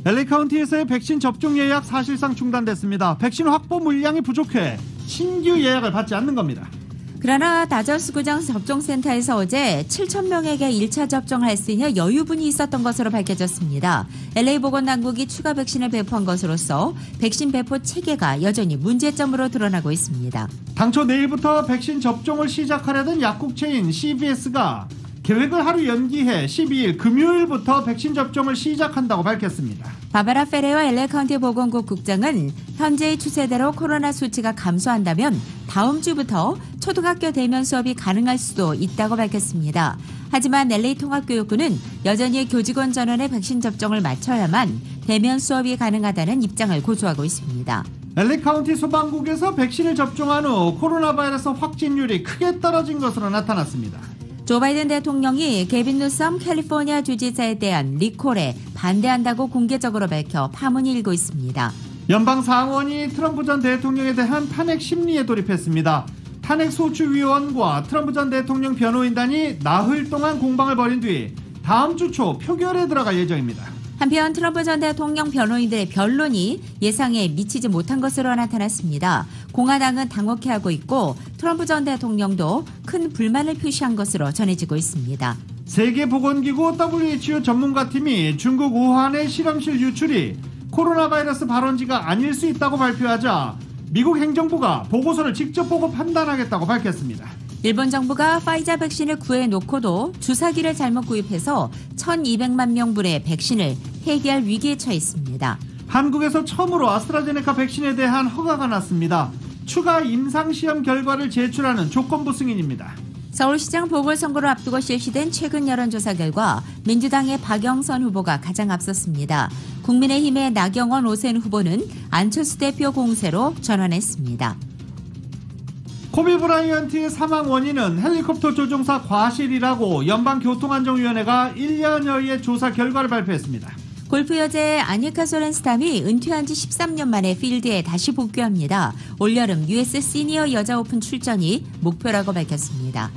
LA 카운티에서의 백신 접종 예약 사실상 중단됐습니다. 백신 확보 물량이 부족해 신규 예약을 받지 않는 겁니다. 그러나 다저스구장 접종센터에서 어제 7,000명에게 1차 접종할 수 있는 여유분이 있었던 것으로 밝혀졌습니다. LA 보건당국이 추가 백신을 배포한 것으로서 백신 배포 체계가 여전히 문제점으로 드러나고 있습니다. 당초 내일부터 백신 접종을 시작하려던 약국체인 CVS가 계획을 하루 연기해 12일 금요일부터 백신 접종을 시작한다고 밝혔습니다. 바바라 페레와 LA 카운티 보건국 국장은 현재의 추세대로 코로나 수치가 감소한다면 다음 주부터 초등학교 대면 수업이 가능할 수도 있다고 밝혔습니다. 하지만 LA 통합교육부는 여전히 교직원 전원의 백신 접종을 마쳐야만 대면 수업이 가능하다는 입장을 고수하고 있습니다. LA 카운티 소방국에서 백신을 접종한 후 코로나 바이러스 확진율이 크게 떨어진 것으로 나타났습니다. 조 바이든 대통령이 게빈 뉴섬 캘리포니아 주지사에 대한 리콜에 반대한다고 공개적으로 밝혀 파문이 일고 있습니다. 연방상원이 트럼프 전 대통령에 대한 탄핵 심리에 돌입했습니다. 탄핵소추위원과 트럼프 전 대통령 변호인단이 나흘 동안 공방을 벌인 뒤 다음 주 초 표결에 들어갈 예정입니다. 한편 트럼프 전 대통령 변호인들의 변론이 예상에 미치지 못한 것으로 나타났습니다. 공화당은 당혹해하고 있고 트럼프 전 대통령도 큰 불만을 표시한 것으로 전해지고 있습니다. 세계보건기구 WHO 전문가팀이 중국 우한의 실험실 유출이 코로나 바이러스 발원지가 아닐 수 있다고 발표하자 미국 행정부가 보고서를 직접 보고 판단하겠다고 밝혔습니다. 일본 정부가 파이자 백신을 구해놓고도 주사기를 잘못 구입해서 1,200만 명분의 백신을 폐기할 위기에 처했습니다. 한국에서 처음으로 아스트라제네카 백신에 대한 허가가 났습니다. 추가 임상시험 결과를 제출하는 조건부 승인입니다. 서울시장 보궐선거를 앞두고 실시된 최근 여론조사 결과 민주당의 박영선 후보가 가장 앞섰습니다. 국민의힘의 나경원, 오세훈 후보는 안철수 대표 공세로 전환했습니다. 코비 브라이언트의 사망 원인은 헬리콥터 조종사 과실이라고 연방교통안전위원회가 1년여의 조사 결과를 발표했습니다. 골프 여제 아니카 소렌스탐이 은퇴한 지 13년 만에 필드에 다시 복귀합니다. 올여름 US 시니어 여자 오픈 출전이 목표라고 밝혔습니다.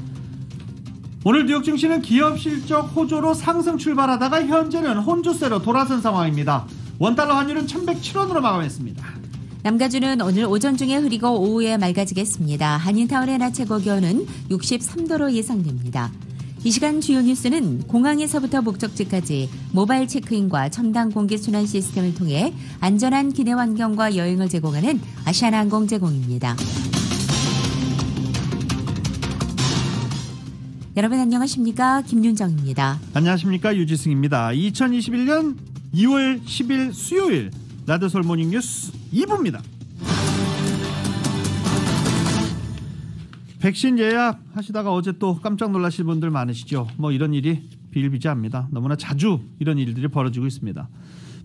오늘 뉴욕 증시는 기업 실적 호조로 상승 출발하다가 현재는 혼조세로 돌아선 상황입니다. 원달러 환율은 1,107원으로 마감했습니다. 남가주는 오늘 오전 중에 흐리고 오후에 맑아지겠습니다. 한인타운의 낮 최고 기온은 63도로 예상됩니다. 이 시간 주요 뉴스는 공항에서부터 목적지까지 모바일 체크인과 첨단 공기순환 시스템을 통해 안전한 기내 환경과 여행을 제공하는 아시아나항공 제공입니다. 여러분 안녕하십니까? 김윤정입니다. 안녕하십니까? 유지승입니다. 2021년 2월 10일 수요일 라디오서울 모닝뉴스 2부입니다. 백신 예약 하시다가 어제 또 깜짝 놀라실 분들 많으시죠. 이런 일이 비일비재합니다. 너무나 자주 이런 일들이 벌어지고 있습니다.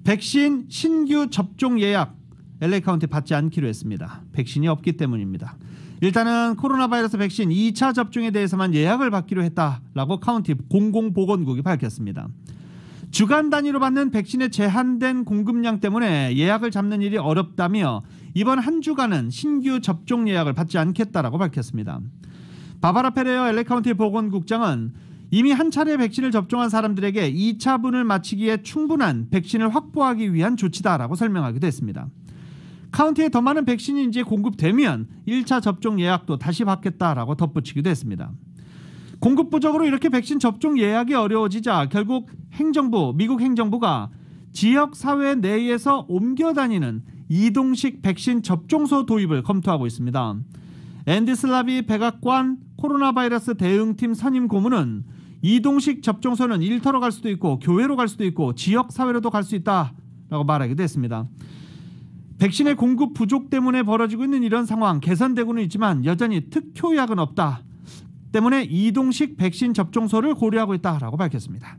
백신 신규 접종 예약 LA 카운티 받지 않기로 했습니다. 백신이 없기 때문입니다. 일단은 코로나 바이러스 백신 2차 접종에 대해서만 예약을 받기로 했다라고 카운티 공공보건국이 밝혔습니다. 주간 단위로 받는 백신의 제한된 공급량 때문에 예약을 잡는 일이 어렵다며 이번 한 주간은 신규 접종 예약을 받지 않겠다라고 밝혔습니다. 바바라 페레어 LA 카운티 보건국장은 이미 한 차례 백신을 접종한 사람들에게 2차분을 마치기에 충분한 백신을 확보하기 위한 조치다라고 설명하기도 했습니다. 카운티에 더 많은 백신이 이제 공급되면 1차 접종 예약도 다시 받겠다라고 덧붙이기도 했습니다. 공급 부족으로 이렇게 백신 접종 예약이 어려워지자 결국 미국 행정부가 지역사회 내에서 옮겨 다니는 이동식 백신 접종소 도입을 검토하고 있습니다. 앤디 슬라비 백악관 코로나 바이러스 대응팀 선임 고문은 이동식 접종소는 일터로 갈 수도 있고 교회로 갈 수도 있고 지역사회로도 갈 수 있다라고 말하기도 했습니다. 백신의 공급 부족 때문에 벌어지고 있는 이런 상황 개선되고는 있지만 여전히 특효약은 없다. 때문에 이동식 백신 접종소를 고려하고 있다라고 밝혔습니다.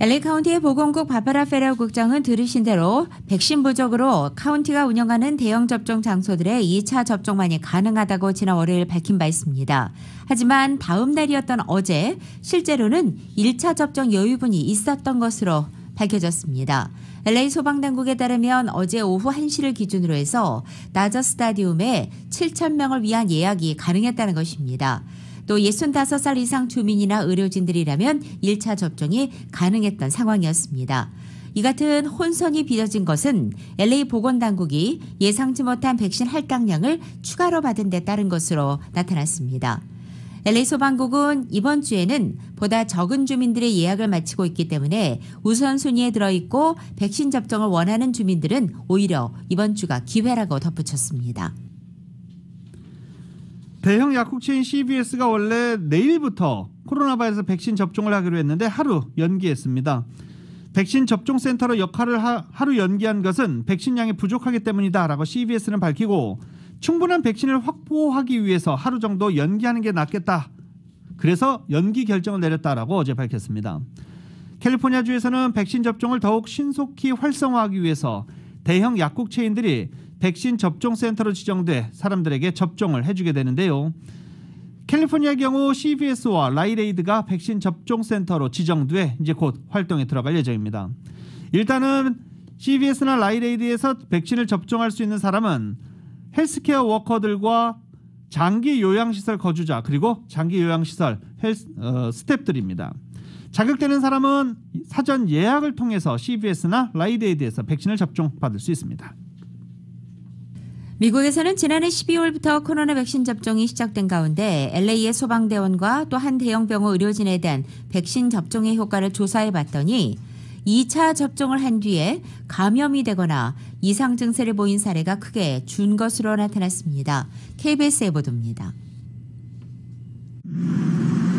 LA 카운티의 보건국 바바라 페레어 국장은 들으신 대로 백신 부족으로 카운티가 운영하는 대형 접종 장소들의 2차 접종만이 가능하다고 지난 월요일 밝힌 바 있습니다. 하지만 다음 날이었던 어제 실제로는 1차 접종 여유분이 있었던 것으로 밝혀졌습니다. LA 소방당국에 따르면 어제 오후 1시를 기준으로 해서 다저 스타디움에 7,000명을 위한 예약이 가능했다는 것입니다. 또 65살 이상 주민이나 의료진들이라면 1차 접종이 가능했던 상황이었습니다. 이 같은 혼선이 빚어진 것은 LA 보건당국이 예상치 못한 백신 할당량을 추가로 받은 데 따른 것으로 나타났습니다. LA 소방국은 이번 주에는 보다 적은 주민들의 예약을 마치고 있기 때문에 우선순위에 들어있고 백신 접종을 원하는 주민들은 오히려 이번 주가 기회라고 덧붙였습니다. 대형 약국 체인 CVS가 원래 내일부터 코로나 바이러스 백신 접종을 하기로 했는데 하루 연기했습니다. 백신 접종 센터로 역할을 하루 연기한 것은 백신량이 부족하기 때문이다라고 CVS는 밝히고 충분한 백신을 확보하기 위해서 하루 정도 연기하는 게 낫겠다. 그래서 연기 결정을 내렸다라고 어제 밝혔습니다. 캘리포니아주에서는 백신 접종을 더욱 신속히 활성화하기 위해서 대형 약국 체인들이 백신 접종 센터로 지정돼 사람들에게 접종을 해주게 되는데요. 캘리포니아의 경우 CVS와 라이레이드가 백신 접종 센터로 지정돼 이제 곧 활동에 들어갈 예정입니다. 일단은 CVS나 라이레이드에서 백신을 접종할 수 있는 사람은 헬스케어 워커들과 장기 요양시설 거주자 그리고 장기 요양시설 스태프들입니다. 자격되는 사람은 사전 예약을 통해서 CVS나 라이레이드에서 백신을 접종받을 수 있습니다. 미국에서는 지난해 12월부터 코로나 백신 접종이 시작된 가운데 LA의 소방대원과 또 한 대형 병원 의료진에 대한 백신 접종의 효과를 조사해 봤더니 2차 접종을 한 뒤에 감염이 되거나 이상 증세를 보인 사례가 크게 준 것으로 나타났습니다. KBS의 보도입니다.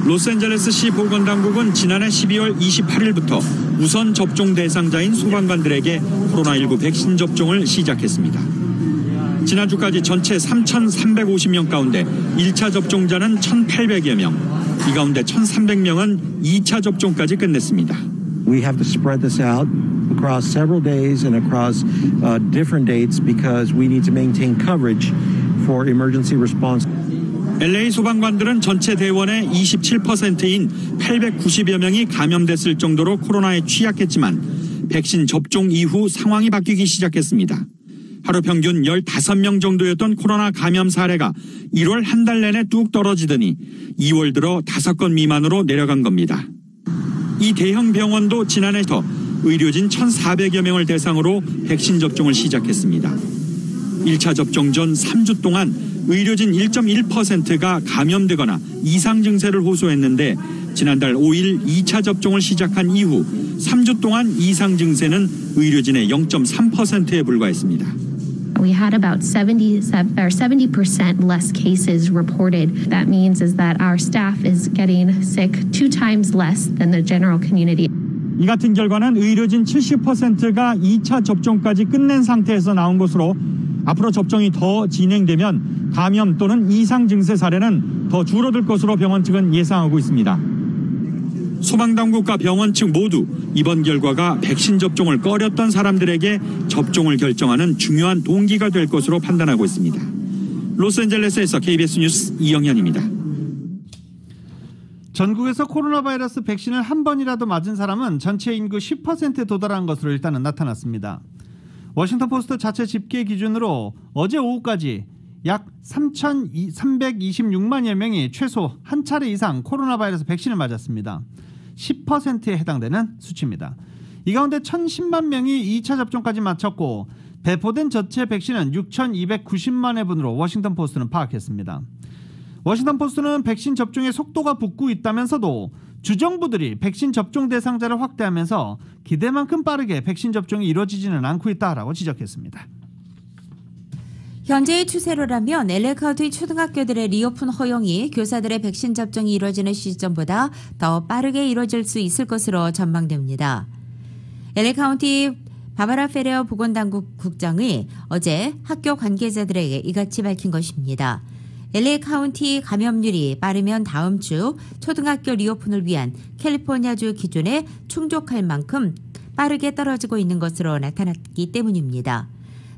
로스앤젤레스시 보건당국은 지난해 12월 28일부터 우선 접종 대상자인 소방관들에게 코로나19 백신 접종을 시작했습니다. 지난주까지 전체 3,350명 가운데 1차 접종자는 1,800여 명, 이 가운데 1,300명은 2차 접종까지 끝냈습니다. We have to spread this out across several days and across different dates because we need to maintain coverage for emergency response. LA 소방관들은 전체 대원의 27%인 890여 명이 감염됐을 정도로 코로나에 취약했지만 백신 접종 이후 상황이 바뀌기 시작했습니다. 하루 평균 15명 정도였던 코로나 감염 사례가 1월 한 달 내내 뚝 떨어지더니 2월 들어 5건 미만으로 내려간 겁니다. 이 대형 병원도 지난해부터 의료진 1,400여 명을 대상으로 백신 접종을 시작했습니다. 1차 접종 전 3주 동안 의료진 1.1%가 감염되거나 이상 증세를 호소했는데 지난달 5일 2차 접종을 시작한 이후 3주 동안 이상 증세는 의료진의 0.3%에 불과했습니다. We had about 70% less cases reported. That means is that our staff is getting sick 2 times less than the general community. 이 같은 결과는 의료진 70%가 2차 접종까지 끝낸 상태에서 나온 것으로 앞으로 접종이 더 진행되면 감염 또는 이상 증세 사례는 더 줄어들 것으로 병원 측은 예상하고 있습니다. 소방당국과 병원 측 모두 이번 결과가 백신 접종을 꺼렸던 사람들에게 접종을 결정하는 중요한 동기가 될 것으로 판단하고 있습니다. 로스앤젤레스에서 KBS 뉴스 이영현입니다. 전국에서 코로나 바이러스 백신을 한 번이라도 맞은 사람은 전체 인구 10%에 도달한 것으로 일단은 나타났습니다. 워싱턴 포스트 자체 집계 기준으로 어제 오후까지 약 3,326만여 명이 최소 한 차례 이상 코로나 바이러스 백신을 맞았습니다. 10%에 해당되는 수치입니다. 이 가운데 1,010만 명이 2차 접종까지 마쳤고 배포된 전체 백신은 6,290만 회분으로 워싱턴 포스트는 파악했습니다. 워싱턴 포스트는 백신 접종의 속도가 붙고 있다면서도 주정부들이 백신 접종 대상자를 확대하면서 기대만큼 빠르게 백신 접종이 이루어지지는 않고 있다라고 지적했습니다. 현재의 추세로라면 LA 카운티 초등학교들의 리오픈 허용이 교사들의 백신 접종이 이루어지는 시점보다 더 빠르게 이루어질 수 있을 것으로 전망됩니다. LA 카운티 바바라 페레어 보건당국 국장이 어제 학교 관계자들에게 이같이 밝힌 것입니다. LA 카운티 감염률이 빠르면 다음 주 초등학교 리오픈을 위한 캘리포니아주 기준에 충족할 만큼 빠르게 떨어지고 있는 것으로 나타났기 때문입니다.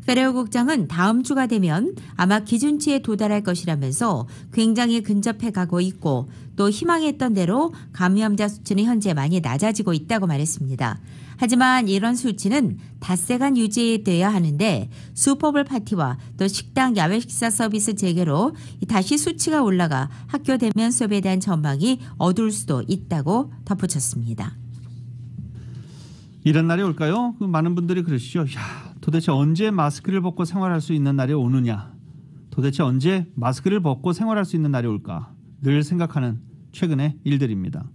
페레오 국장은 다음 주가 되면 아마 기준치에 도달할 것이라면서 굉장히 근접해 가고 있고 또 희망했던 대로 감염자 수치는 현재 많이 낮아지고 있다고 말했습니다. 하지만 이런 수치는 닷새간 유지돼야 하는데 슈퍼볼 파티와 또 식당 야외 식사 서비스 재개로 다시 수치가 올라가 학교 대면 수업에 대한 전망이 어두울 수도 있다고 덧붙였습니다. 이런 날이 올까요? 많은 분들이 그러시죠. 야, 도대체 언제 마스크를 벗고 생활할 수 있는 날이 오느냐. 도대체 언제 마스크를 벗고 생활할 수 있는 날이 올까. 늘 생각하는 최근의 일들입니다.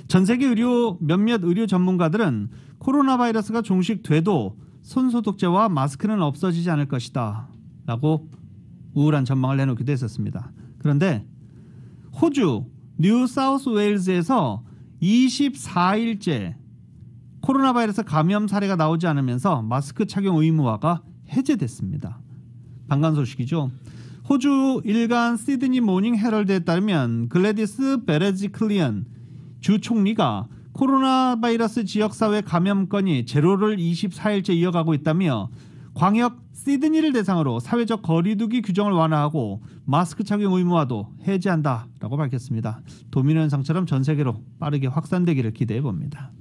전 세계 몇몇 의료 전문가들은 코로나 바이러스가 종식돼도 손소독제와 마스크는 없어지지 않을 것이다 라고 우울한 전망을 내놓기도 했었습니다. 그런데 호주 뉴 사우스 웨일즈에서 24일째 코로나 바이러스 감염 사례가 나오지 않으면서 마스크 착용 의무화가 해제됐습니다. 반가운 소식이죠. 호주 일간 시드니 모닝 헤럴드에 따르면 글래디스 베레지클리언 주 총리가 코로나 바이러스 지역사회 감염건이 제로를 24일째 이어가고 있다며 광역 시드니를 대상으로 사회적 거리두기 규정을 완화하고 마스크 착용 의무화도 해제한다라고 밝혔습니다. 도미노 현상처럼 전 세계로 빠르게 확산되기를 기대해 봅니다.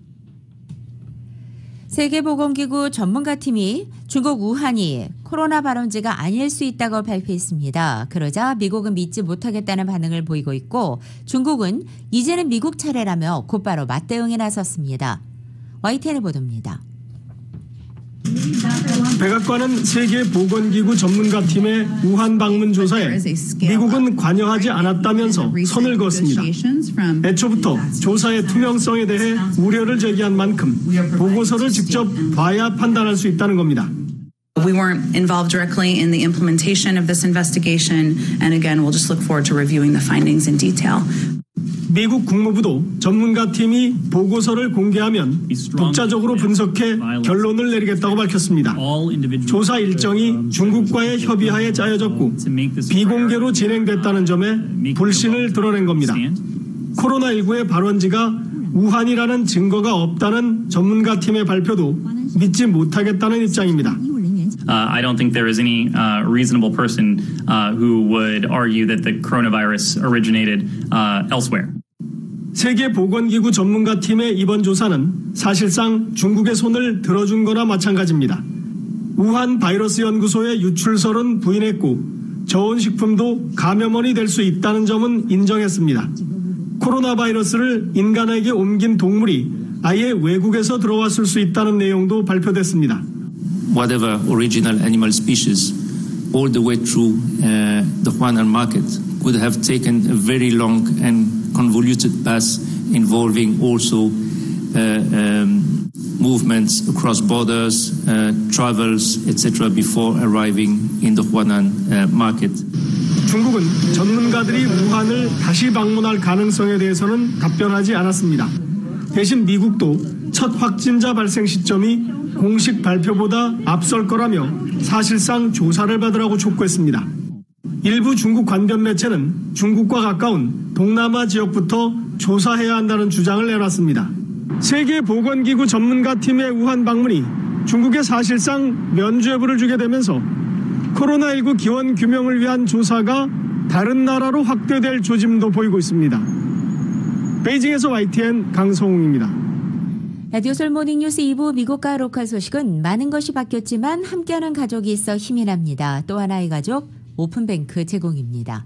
세계보건기구 전문가팀이 중국 우한이 코로나 발원지가 아닐 수 있다고 발표했습니다. 그러자 미국은 믿지 못하겠다는 반응을 보이고 있고 중국은 이제는 미국 차례라며 곧바로 맞대응에 나섰습니다. YTN의 보도입니다. 백악관은 세계보건기구 전문가팀의 우한 방문 조사에 미국은 관여하지 않았다면서 선을 그었습니다. 애초부터 조사의 투명성에 대해 우려를 제기한 만큼 보고서를 직접 봐야 판단할 수 있다는 겁니다. We weren't involved directly in the implementation of this investigation, and again, we'll just look forward to reviewing the findings in detail. 미국 국무부도 전문가팀이 보고서를 공개하면 독자적으로 분석해 결론을 내리겠다고 밝혔습니다. 조사 일정이 중국과의 협의하에 짜여졌고 비공개로 진행됐다는 점에 불신을 드러낸 겁니다. 코로나19의 발원지가 우한이라는 증거가 없다는 전문가팀의 발표도 믿지 못하겠다는 입장입니다. I don't think there is any reasonable person who would argue that the coronavirus originated elsewhere. 세계보건기구 전문가팀의 이번 조사는 사실상 중국의 손을 들어준 거나 마찬가지입니다. 우한 바이러스 연구소의 유출설은 부인했고 저온식품도 감염원이 될 수 있다는 점은 인정했습니다. 코로나 바이러스를 인간에게 옮긴 동물이 아예 외국에서 들어왔을 수 있다는 내용도 발표됐습니다. Whatever original animal species, all the way through the Huanan market, could have taken a very long and convoluted path involving also movements across borders, travels, etc. before arriving in the Huanan market. 중국은 전문가들이 우한을 다시 방문할 가능성에 대해서는 답변하지 않았습니다. 대신 미국도 첫 확진자 발생 시점이 공식 발표보다 앞설 거라며 사실상 조사를 받으라고 촉구했습니다. 일부 중국 관변 매체는 중국과 가까운 동남아 지역부터 조사해야 한다는 주장을 내놨습니다. 세계보건기구 전문가팀의 우한 방문이 중국에 사실상 면죄부를 주게 되면서 코로나19 기원 규명을 위한 조사가 다른 나라로 확대될 조짐도 보이고 있습니다. 베이징에서 YTN 강성웅입니다. 라디오 솔 모닝뉴스 2부 미국과 로컬 소식은 많은 것이 바뀌었지만 함께하는 가족이 있어 힘이 납니다. 또 하나의 가족 오픈뱅크 제공입니다.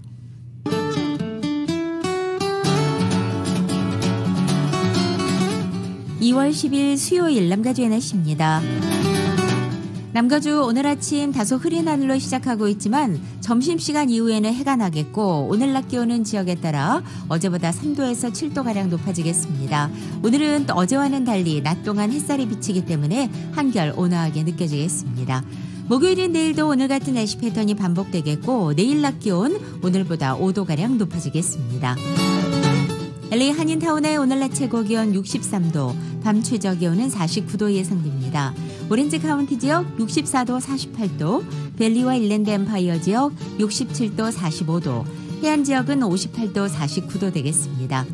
(2월 10일) 수요일 남가주의 날씨입니다. 남가주 오늘 아침 다소 흐린 하늘로 시작하고 있지만 점심시간 이후에는 해가 나겠고 오늘 낮 기온은 지역에 따라 어제보다 3도에서 7도가량 높아지겠습니다. 오늘은 또 어제와는 달리 낮 동안 햇살이 비치기 때문에 한결 온화하게 느껴지겠습니다. 목요일인 내일도 오늘 같은 날씨 패턴이 반복되겠고 내일 낮 기온 오늘보다 5도가량 높아지겠습니다. LA 한인타운의 오늘 낮 최고 기온 63도, 밤 최저 기온은 49도 예상됩니다. 오렌지 카운티 지역 64도 48도, 밸리와 일랜드 엠파이어 지역 67도 45도, 해안 지역은 58도 49도 되겠습니다.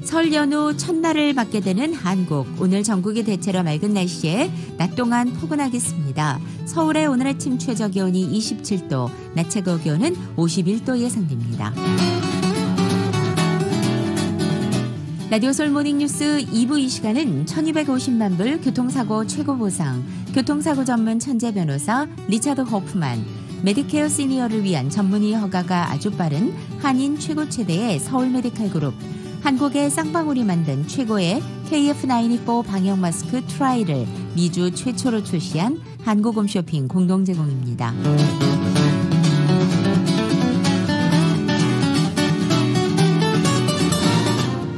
설 연후 첫날을 맞게 되는 한국. 오늘 전국이 대체로 맑은 날씨에 낮 동안 포근하겠습니다. 서울의 오늘 아침 최저기온이 27도, 낮 최고기온은 51도 예상됩니다. 라디오 솔 모닝뉴스 2부 이 시간은 1250만 불 교통사고 최고보상, 교통사고 전문 천재 변호사 리차드 호프만, 메디케어 시니어를 위한 전문의 허가가 아주 빠른 한인 최고 최대의 서울 메디칼 그룹, 한국의 쌍방울이 만든 최고의 KF94 방역 마스크 트라이를 미주 최초로 출시한 한국홈쇼핑 공동 제공입니다.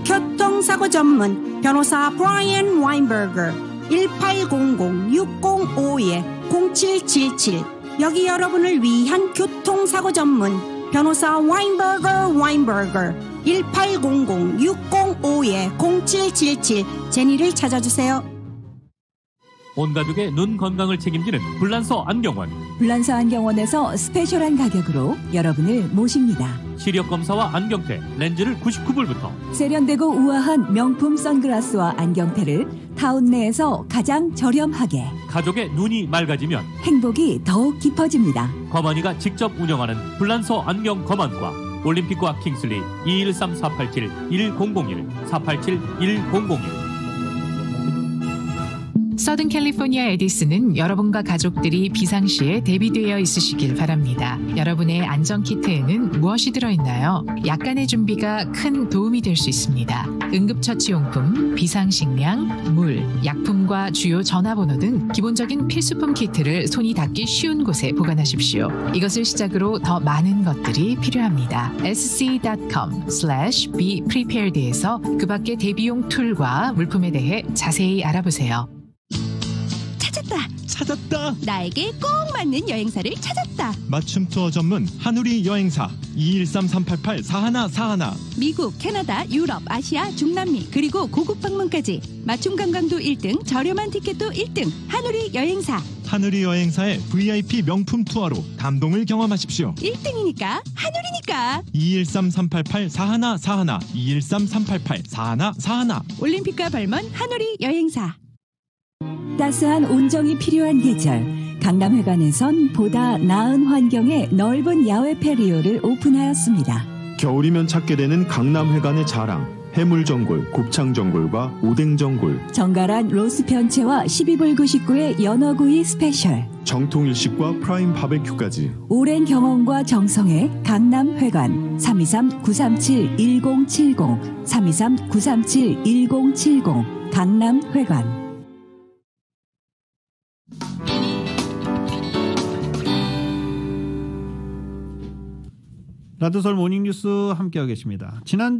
교통사고 전문 변호사 브라이언 와인버거 1800-605-0777 여기 여러분을 위한 교통사고 전문 변호사 와인버거 1800-605-0777 제니를 찾아주세요. 온 가족의 눈 건강을 책임지는 불란서 안경원. 불란서 안경원에서 스페셜한 가격으로 여러분을 모십니다. 시력 검사와 안경테, 렌즈를 99불부터. 세련되고 우아한 명품 선글라스와 안경테를 타운 내에서 가장 저렴하게. 가족의 눈이 맑아지면 행복이 더욱 깊어집니다. 검언이가 직접 운영하는 불란서 안경 검언과 올림픽과 킹슬리 213-487-1001 487-1001. 서든 캘리포니아 에디슨은 여러분과 가족들이 비상시에 대비되어 있으시길 바랍니다. 여러분의 안전키트에는 무엇이 들어있나요? 약간의 준비가 큰 도움이 될 수 있습니다. 응급처치용품, 비상식량, 물, 약품과 주요 전화번호 등 기본적인 필수품 키트를 손이 닿기 쉬운 곳에 보관하십시오. 이것을 시작으로 더 많은 것들이 필요합니다. sc.com/beprepared에서 그 밖의 대비용 툴과 물품에 대해 자세히 알아보세요. 찾았다. 나에게 꼭 맞는 여행사를 찾았다. 맞춤 투어 전문 한우리 여행사 213-388-4141. 미국, 캐나다, 유럽, 아시아, 중남미 그리고 고국 방문까지 맞춤 관광도 1등, 저렴한 티켓도 1등. 한우리 여행사. 한우리 여행사의 VIP 명품 투어로 감동을 경험하십시오. 1등이니까 한우리니까. 213-388-4141 213-388-4141. 올림픽과 발먼 한우리 여행사. 따스한 온정이 필요한 계절, 강남회관에선 보다 나은 환경의 넓은 야외 패리오를 오픈하였습니다. 겨울이면 찾게 되는 강남회관의 자랑, 해물전골, 곱창전골과 오뎅전골, 정갈한 로스 편채와 12불 99의 연어구이 스페셜, 정통 일식과 프라임 바베큐까지. 오랜 경험과 정성의 강남회관 323-937-1070 323-937-1070 강남회관. 라디오솔 모닝뉴스 함께하고 계십니다. 지난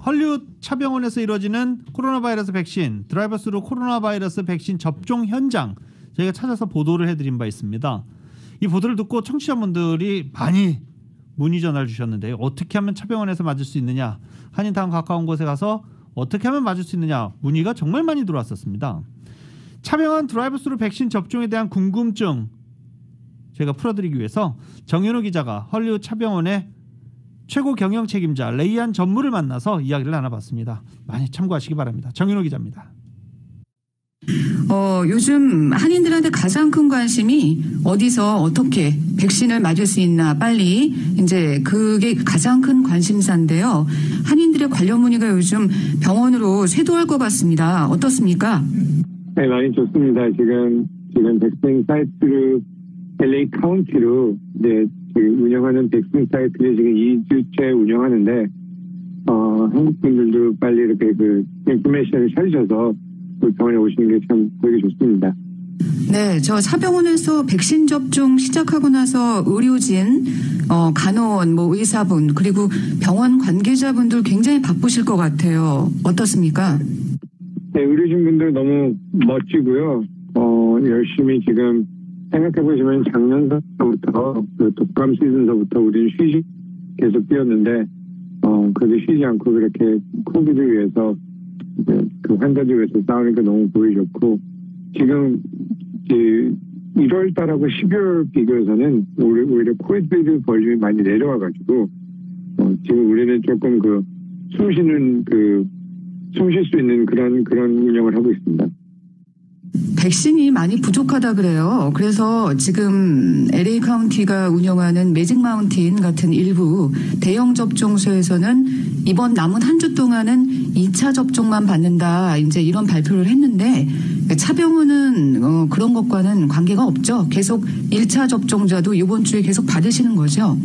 헐리우드 차병원에서 이루어지는 코로나 바이러스 백신 드라이버스루 코로나 바이러스 백신 접종 현장 저희가 찾아서 보도를 해드린 바 있습니다. 이 보도를 듣고 청취자분들이 많이 문의 전화를 주셨는데요. 어떻게 하면 차병원에서 맞을 수 있느냐, 한인타운 가까운 곳에 가서 어떻게 하면 맞을 수 있느냐 문의가 정말 많이 들어왔었습니다. 차병원 드라이버스루 백신 접종에 대한 궁금증 저희가 풀어드리기 위해서 정윤호 기자가 헐리우드 차병원의 최고 경영 책임자 레이안 전무를 만나서 이야기를 나눠봤습니다. 많이 참고하시기 바랍니다. 정윤호 기자입니다. 요즘 한인들한테 가장 큰 관심이 어디서 어떻게 백신을 맞을 수 있나 빨리 이제 그게 가장 큰 관심사인데요. 한인들의 관련 문의가 요즘 병원으로 쇄도할 것 같습니다. 어떻습니까? 네, 많이 좋습니다. 지금 백신 사이트를 LA 카운티로 이제 운영하는 백신 사이트를 지금 2주째 운영하는데 한국 분들도 빨리 이렇게 인포메이션을 찾으셔서 병원에 오시는 게 참 되게 좋습니다. 네, 저 차병원에서 백신 접종 시작하고 나서 의료진, 간호원, 의사분 그리고 병원 관계자분들 굉장히 바쁘실 것 같아요. 어떻습니까? 네, 의료진 분들 너무 멋지고요. 열심히 지금 생각해보시면 작년부터 독감 시즌서부터 우리는 쉬지 계속 뛰었는데 그래도 쉬지 않고 그렇게 코비드를 위해서 그 환자들 위해서 싸우니까 너무 보기 좋고 지금 1월 달하고 12월 비교해서는 오히려 코비드 볼륨이 많이 내려와가지고 지금 우리는 조금 숨 쉴 수 있는 그런 운영을 하고 있습니다. 백신이 많이 부족하다 그래요. 그래서 지금 LA 카운티가 운영하는 매직 마운틴 같은 일부 대형 접종소에서는 이번 남은 한 주 동안은 2차 접종만 받는다. 이제 이런 발표를 했는데 차병원은 그런 것과는 관계가 없죠. 계속 1차 접종자도 이번 주에 계속 받으시는 거죠.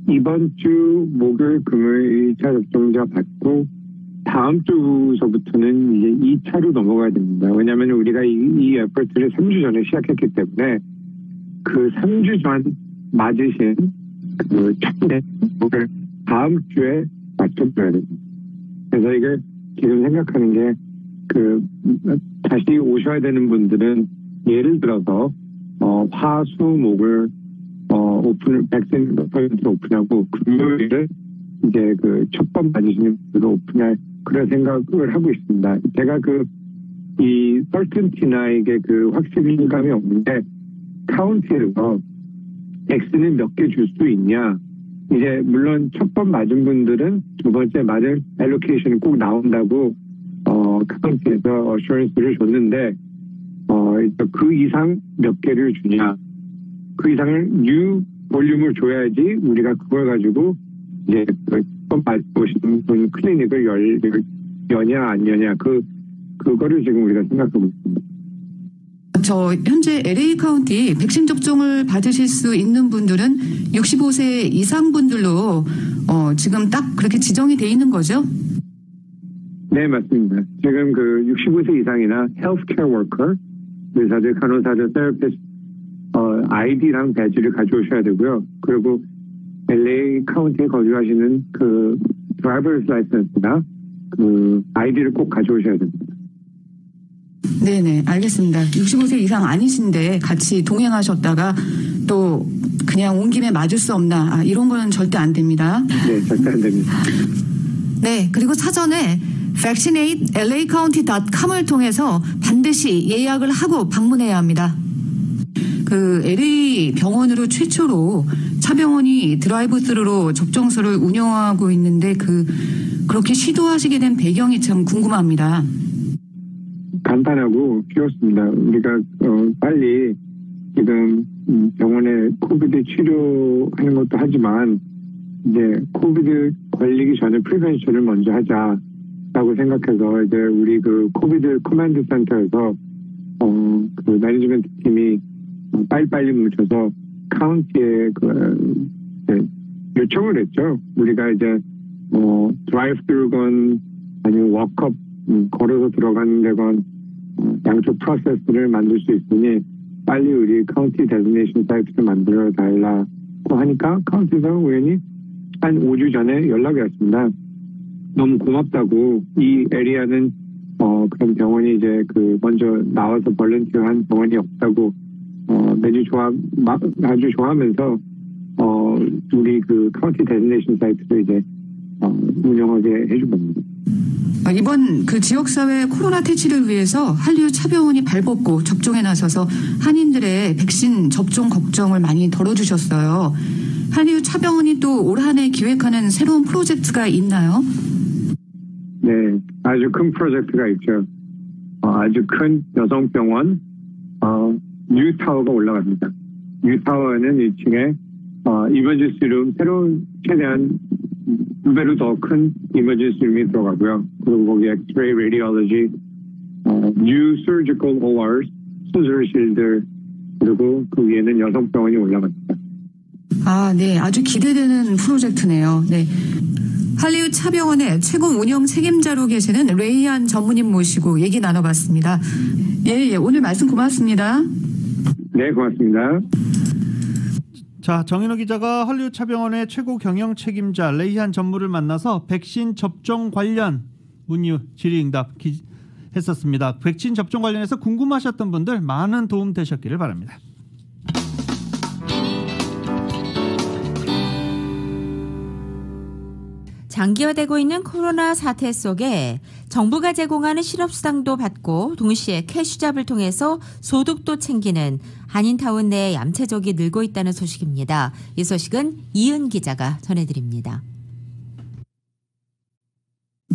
이번 주 목요일 금요일 2차 접종자 받고 다음 주서부터는 이제 2차로 넘어가야 됩니다. 왜냐하면 우리가 이 에포트를 3주 전에 시작했기 때문에 그 3주 전 맞으신 그 을 다음 주에 맞춰줘야 됩니다. 그래서 이게 지금 생각하는 게 다시 오셔야 되는 분들은 예를 들어서 화수목을 백신 퍼센트로 오픈하고 금요일을 이제 첫 번 맞으시는 분들로 오픈할 그런 생각을 하고 있습니다. 제가 이 certainty나 이게 확실감이 없는데 카운티에서 백신을 몇 개 줄 수 있냐. 이제 물론 첫 번 맞은 분들은 두 번째 맞을 알로케이션이 꼭 나온다고 카운티에서 어슈런스를 줬는데 그 이상 몇 개를 주냐. 그 이상을 뉴 볼륨을 줘야지 우리가 그걸 가지고 이제 첫 번 맞으시는 분 클리닉을 여냐 안 여냐 그거를 지금 우리가 생각하고 있습니다. 현재 LA 카운티 백신 접종을 받으실 수 있는 분들은 65세 이상 분들로 지금 딱 그렇게 지정이 돼 있는 거죠? 네, 맞습니다. 지금 65세 이상이나 헬스케어 워커, 의사들, 간호사들, 세라피스트 아이디랑 배지를 가져오셔야 되고요. 그리고 LA 카운티에 거주하시는 드라이버스 라이센스나 아이디를 꼭 가져오셔야 됩니다. 네네, 알겠습니다. 65세 이상 아니신데 같이 동행하셨다가 또 그냥 온 김에 맞을 수 없나 이런 거는 절대 안 됩니다. 네, 절대 안 됩니다. 네, 그리고 사전에 vaccinateLAcounty.com을 통해서 반드시 예약을 하고 방문해야 합니다. LA 병원으로 최초로 차병원이 드라이브스루로 접종소를 운영하고 있는데 그렇게 시도하시게 된 배경이 참 궁금합니다. 간단하고 쉬웠습니다. 우리가 빨리 지금 병원에 코비드 치료하는 것도 하지만 이제 코비드 걸리기 전에 프리벤션을 먼저 하자라고 생각해서 이제 우리 코비드 커맨드 센터에서 매니지먼트 팀이 빨리빨리 뭉쳐서 카운티에 요청을 했죠. 우리가 이제 드라이브스루건 아니면 워크업 걸어서 들어가는 데건 양쪽 프로세스를 만들 수 있으니 빨리 우리 카운티 데지네이션 사이트를 만들어 달라고 하니까 카운티에서 우연히 한 5주 전에 연락이 왔습니다. 너무 고맙다고 이 에리아는 그런 병원이 이제 먼저 나와서 볼런티어한 병원이 없다고 아주 좋아하면서 우리 카운티 데지네이션 사이트를 이제 운영하게 해준 겁니다. 이번 지역사회 코로나 퇴치를 위해서 한류 차병원이 발벗고 접종에 나서서 한인들의 백신 접종 걱정을 많이 덜어주셨어요. 한류 차병원이 또 올 한 해 기획하는 새로운 프로젝트가 있나요? 네, 아주 큰 프로젝트가 있죠. 아주 큰 여성병원 뉴타워가 올라갑니다. 뉴타워는 1층에 이머전시룸 새로운 최대한 2배로 더 큰 이머전시룸이 들어가고요. 그리고 거기 엑스레이, 레디올로지, 뉴 서지컬 ORs, 수술실들 그리고 그 위에는 여성병원이 올라갑니다. 네, 아주 기대되는 프로젝트네요. 네. 한리우 차병원의 최고 운영 책임자로 계시는 레이안 전무님 모시고 얘기 나눠봤습니다. 예, 오늘 말씀 고맙습니다. 네, 고맙습니다. 자, 정인호 기자가 한리우 차병원의 최고 경영 책임자 레이한 전무를 만나서 백신 접종 관련 문의 질의응답 했었습니다. 백신 접종 관련해서 궁금하셨던 분들 많은 도움 되셨기를 바랍니다. 장기화되고 있는 코로나 사태 속에 정부가 제공하는 실업수당도 받고 동시에 캐시잡을 통해서 소득도 챙기는 한인타운 내 얌체족이 늘고 있다는 소식입니다. 이 소식은 이은 기자가 전해드립니다.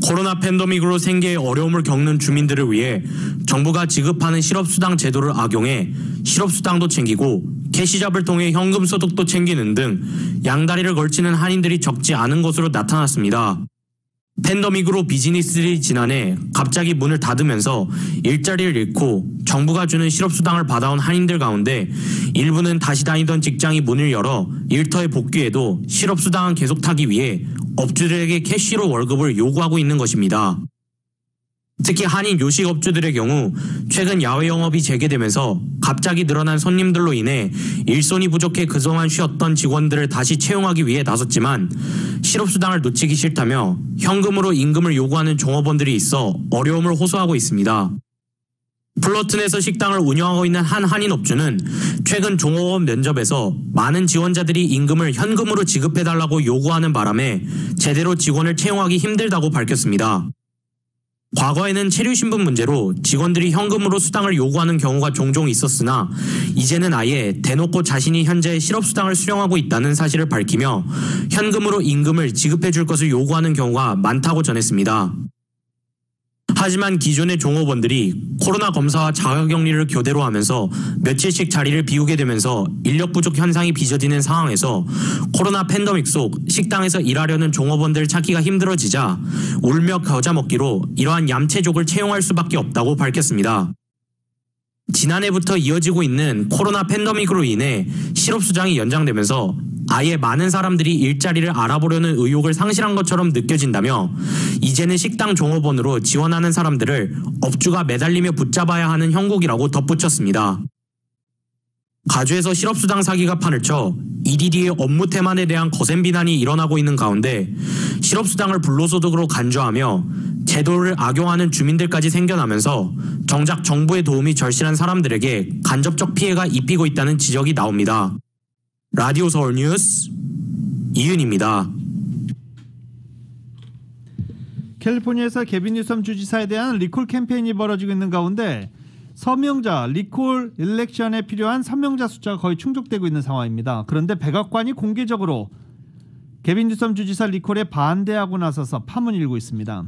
코로나 팬데믹으로 생계에 어려움을 겪는 주민들을 위해 정부가 지급하는 실업수당 제도를 악용해 실업수당도 챙기고 캐시잡을 통해 현금 소득도 챙기는 등 양다리를 걸치는 한인들이 적지 않은 것으로 나타났습니다. 팬데믹으로 비즈니스들이 지난해 갑자기 문을 닫으면서 일자리를 잃고 정부가 주는 실업수당을 받아온 한인들 가운데 일부는 다시 다니던 직장이 문을 열어 일터에 복귀해도 실업수당은 계속 타기 위해 업주들에게 캐시로 월급을 요구하고 있는 것입니다. 특히 한인 요식업주들의 경우 최근 야외 영업이 재개되면서 갑자기 늘어난 손님들로 인해 일손이 부족해 그동안 쉬었던 직원들을 다시 채용하기 위해 나섰지만 실업수당을 놓치기 싫다며 현금으로 임금을 요구하는 종업원들이 있어 어려움을 호소하고 있습니다. 플러튼에서 식당을 운영하고 있는 한 한인 업주는 최근 종업원 면접에서 많은 지원자들이 임금을 현금으로 지급해달라고 요구하는 바람에 제대로 직원을 채용하기 힘들다고 밝혔습니다. 과거에는 체류신분 문제로 직원들이 현금으로 수당을 요구하는 경우가 종종 있었으나 이제는 아예 대놓고 자신이 현재 실업수당을 수령하고 있다는 사실을 밝히며 현금으로 임금을 지급해 줄 것을 요구하는 경우가 많다고 전했습니다. 하지만 기존의 종업원들이 코로나 검사와 자가격리를 교대로 하면서 며칠씩 자리를 비우게 되면서 인력 부족 현상이 빚어지는 상황에서 코로나 팬데믹 속 식당에서 일하려는 종업원들 찾기가 힘들어지자 울며 겨자 먹기로 이러한 얌체족을 채용할 수밖에 없다고 밝혔습니다. 지난해부터 이어지고 있는 코로나 팬데믹으로 인해 실업수당이 연장되면서 아예 많은 사람들이 일자리를 알아보려는 의욕을 상실한 것처럼 느껴진다며 이제는 식당 종업원으로 지원하는 사람들을 업주가 매달리며 붙잡아야 하는 형국이라고 덧붙였습니다. 가주에서 실업수당 사기가 판을 쳐 EDD의 업무 태만에 대한 거센 비난이 일어나고 있는 가운데 실업수당을 불로소득으로 간주하며 제도를 악용하는 주민들까지 생겨나면서 정작 정부의 도움이 절실한 사람들에게 간접적 피해가 입히고 있다는 지적이 나옵니다. 라디오 서울 뉴스 이윤입니다. 캘리포니아에서 개빈 뉴섬 주지사에 대한 리콜 캠페인이 벌어지고 있는 가운데 서명자 리콜 일렉션에 필요한 서명자 숫자가 거의 충족되고 있는 상황입니다. 그런데 백악관이 공개적으로 개빈 뉴섬 주지사 리콜에 반대하고 나서서 파문이 일고 있습니다.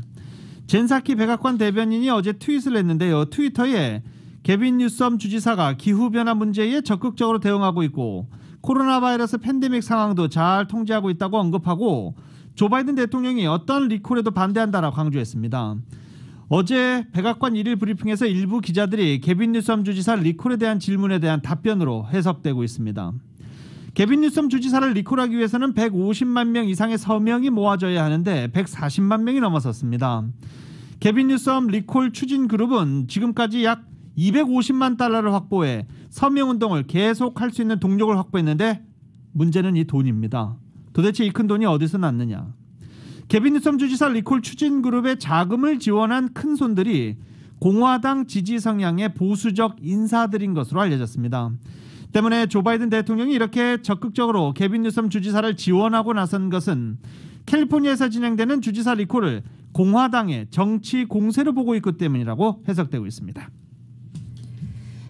젠 사키 백악관 대변인이 어제 트윗을 했는데요. 트위터에 개빈 뉴섬 주지사가 기후변화 문제에 적극적으로 대응하고 있고 코로나 바이러스 팬데믹 상황도 잘 통제하고 있다고 언급하고 조 바이든 대통령이 어떤 리콜에도 반대한다라고 강조했습니다. 어제 백악관 1일 브리핑에서 일부 기자들이 개빈 뉴섬 주지사 리콜에 대한 질문에 대한 답변으로 해석되고 있습니다. 개빈 뉴섬 주지사를 리콜하기 위해서는 150만 명 이상의 서명이 모아져야 하는데 140만 명이 넘어섰습니다. 개빈 뉴섬 리콜 추진 그룹은 지금까지 약 250만 달러를 확보해 서명운동을 계속할 수 있는 동력을 확보했는데 문제는 이 돈입니다. 도대체 이 큰 돈이 어디서 났느냐. 개빈 뉴섬 주지사 리콜 추진 그룹의 자금을 지원한 큰손들이 공화당 지지 성향의 보수적 인사들인 것으로 알려졌습니다. 때문에 조 바이든 대통령이 이렇게 적극적으로 개빈 뉴섬 주지사를 지원하고 나선 것은 캘리포니아에서 진행되는 주지사 리콜을 공화당의 정치 공세로 보고 있기 때문이라고 해석되고 있습니다.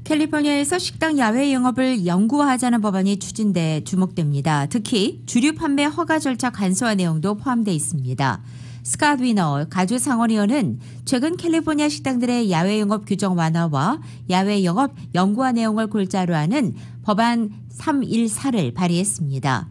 캘리포니아에서 식당 야외 영업을 영구화하자는 법안이 추진돼 주목됩니다. 특히 주류 판매 허가 절차 간소화 내용도 포함되어 있습니다. 스캇 위너 가주 상원의원은 최근 캘리포니아 식당들의 야외 영업 규정 완화와 야외 영업 영구화 내용을 골자로 하는 법안 314를 발의했습니다.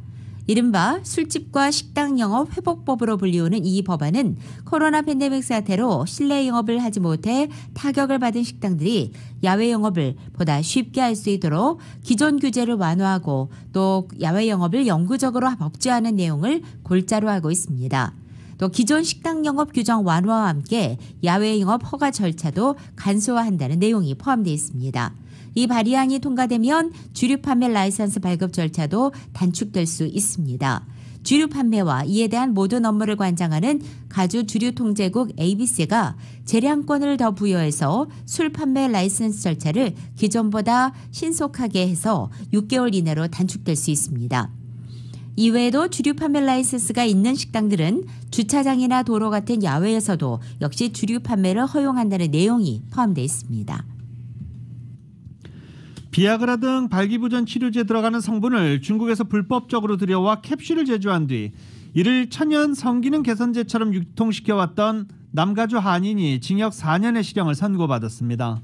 이른바 술집과 식당 영업 회복법으로 불리우는 이 법안은 코로나 팬데믹 사태로 실내 영업을 하지 못해 타격을 받은 식당들이 야외 영업을 보다 쉽게 할 수 있도록 기존 규제를 완화하고 또 야외 영업을 영구적으로 법제화하는 내용을 골자로 하고 있습니다. 또 기존 식당 영업 규정 완화와 함께 야외 영업 허가 절차도 간소화한다는 내용이 포함되어 있습니다. 이 발의안이 통과되면 주류 판매 라이선스 발급 절차도 단축될 수 있습니다. 주류 판매와 이에 대한 모든 업무를 관장하는 가주 주류통제국 ABC가 재량권을 더 부여해서 술 판매 라이선스 절차를 기존보다 신속하게 해서 6개월 이내로 단축될 수 있습니다. 이외에도 주류 판매 라이선스가 있는 식당들은 주차장이나 도로 같은 야외에서도 역시 주류 판매를 허용한다는 내용이 포함되어 있습니다. 비아그라 등 발기부전 치료제에 들어가는 성분을 중국에서 불법적으로 들여와 캡슐을 제조한 뒤 이를 천연 성기능 개선제처럼 유통시켜왔던 남가주 한인이 징역 4년의 실형을 선고받았습니다.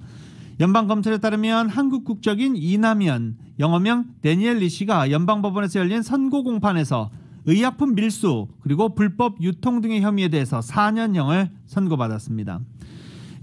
연방검찰에 따르면 한국 국적인 이남현, 영어명 데니엘 리 씨가 연방법원에서 열린 선고 공판에서 의약품 밀수 그리고 불법 유통 등의 혐의에 대해서 4년형을 선고받았습니다.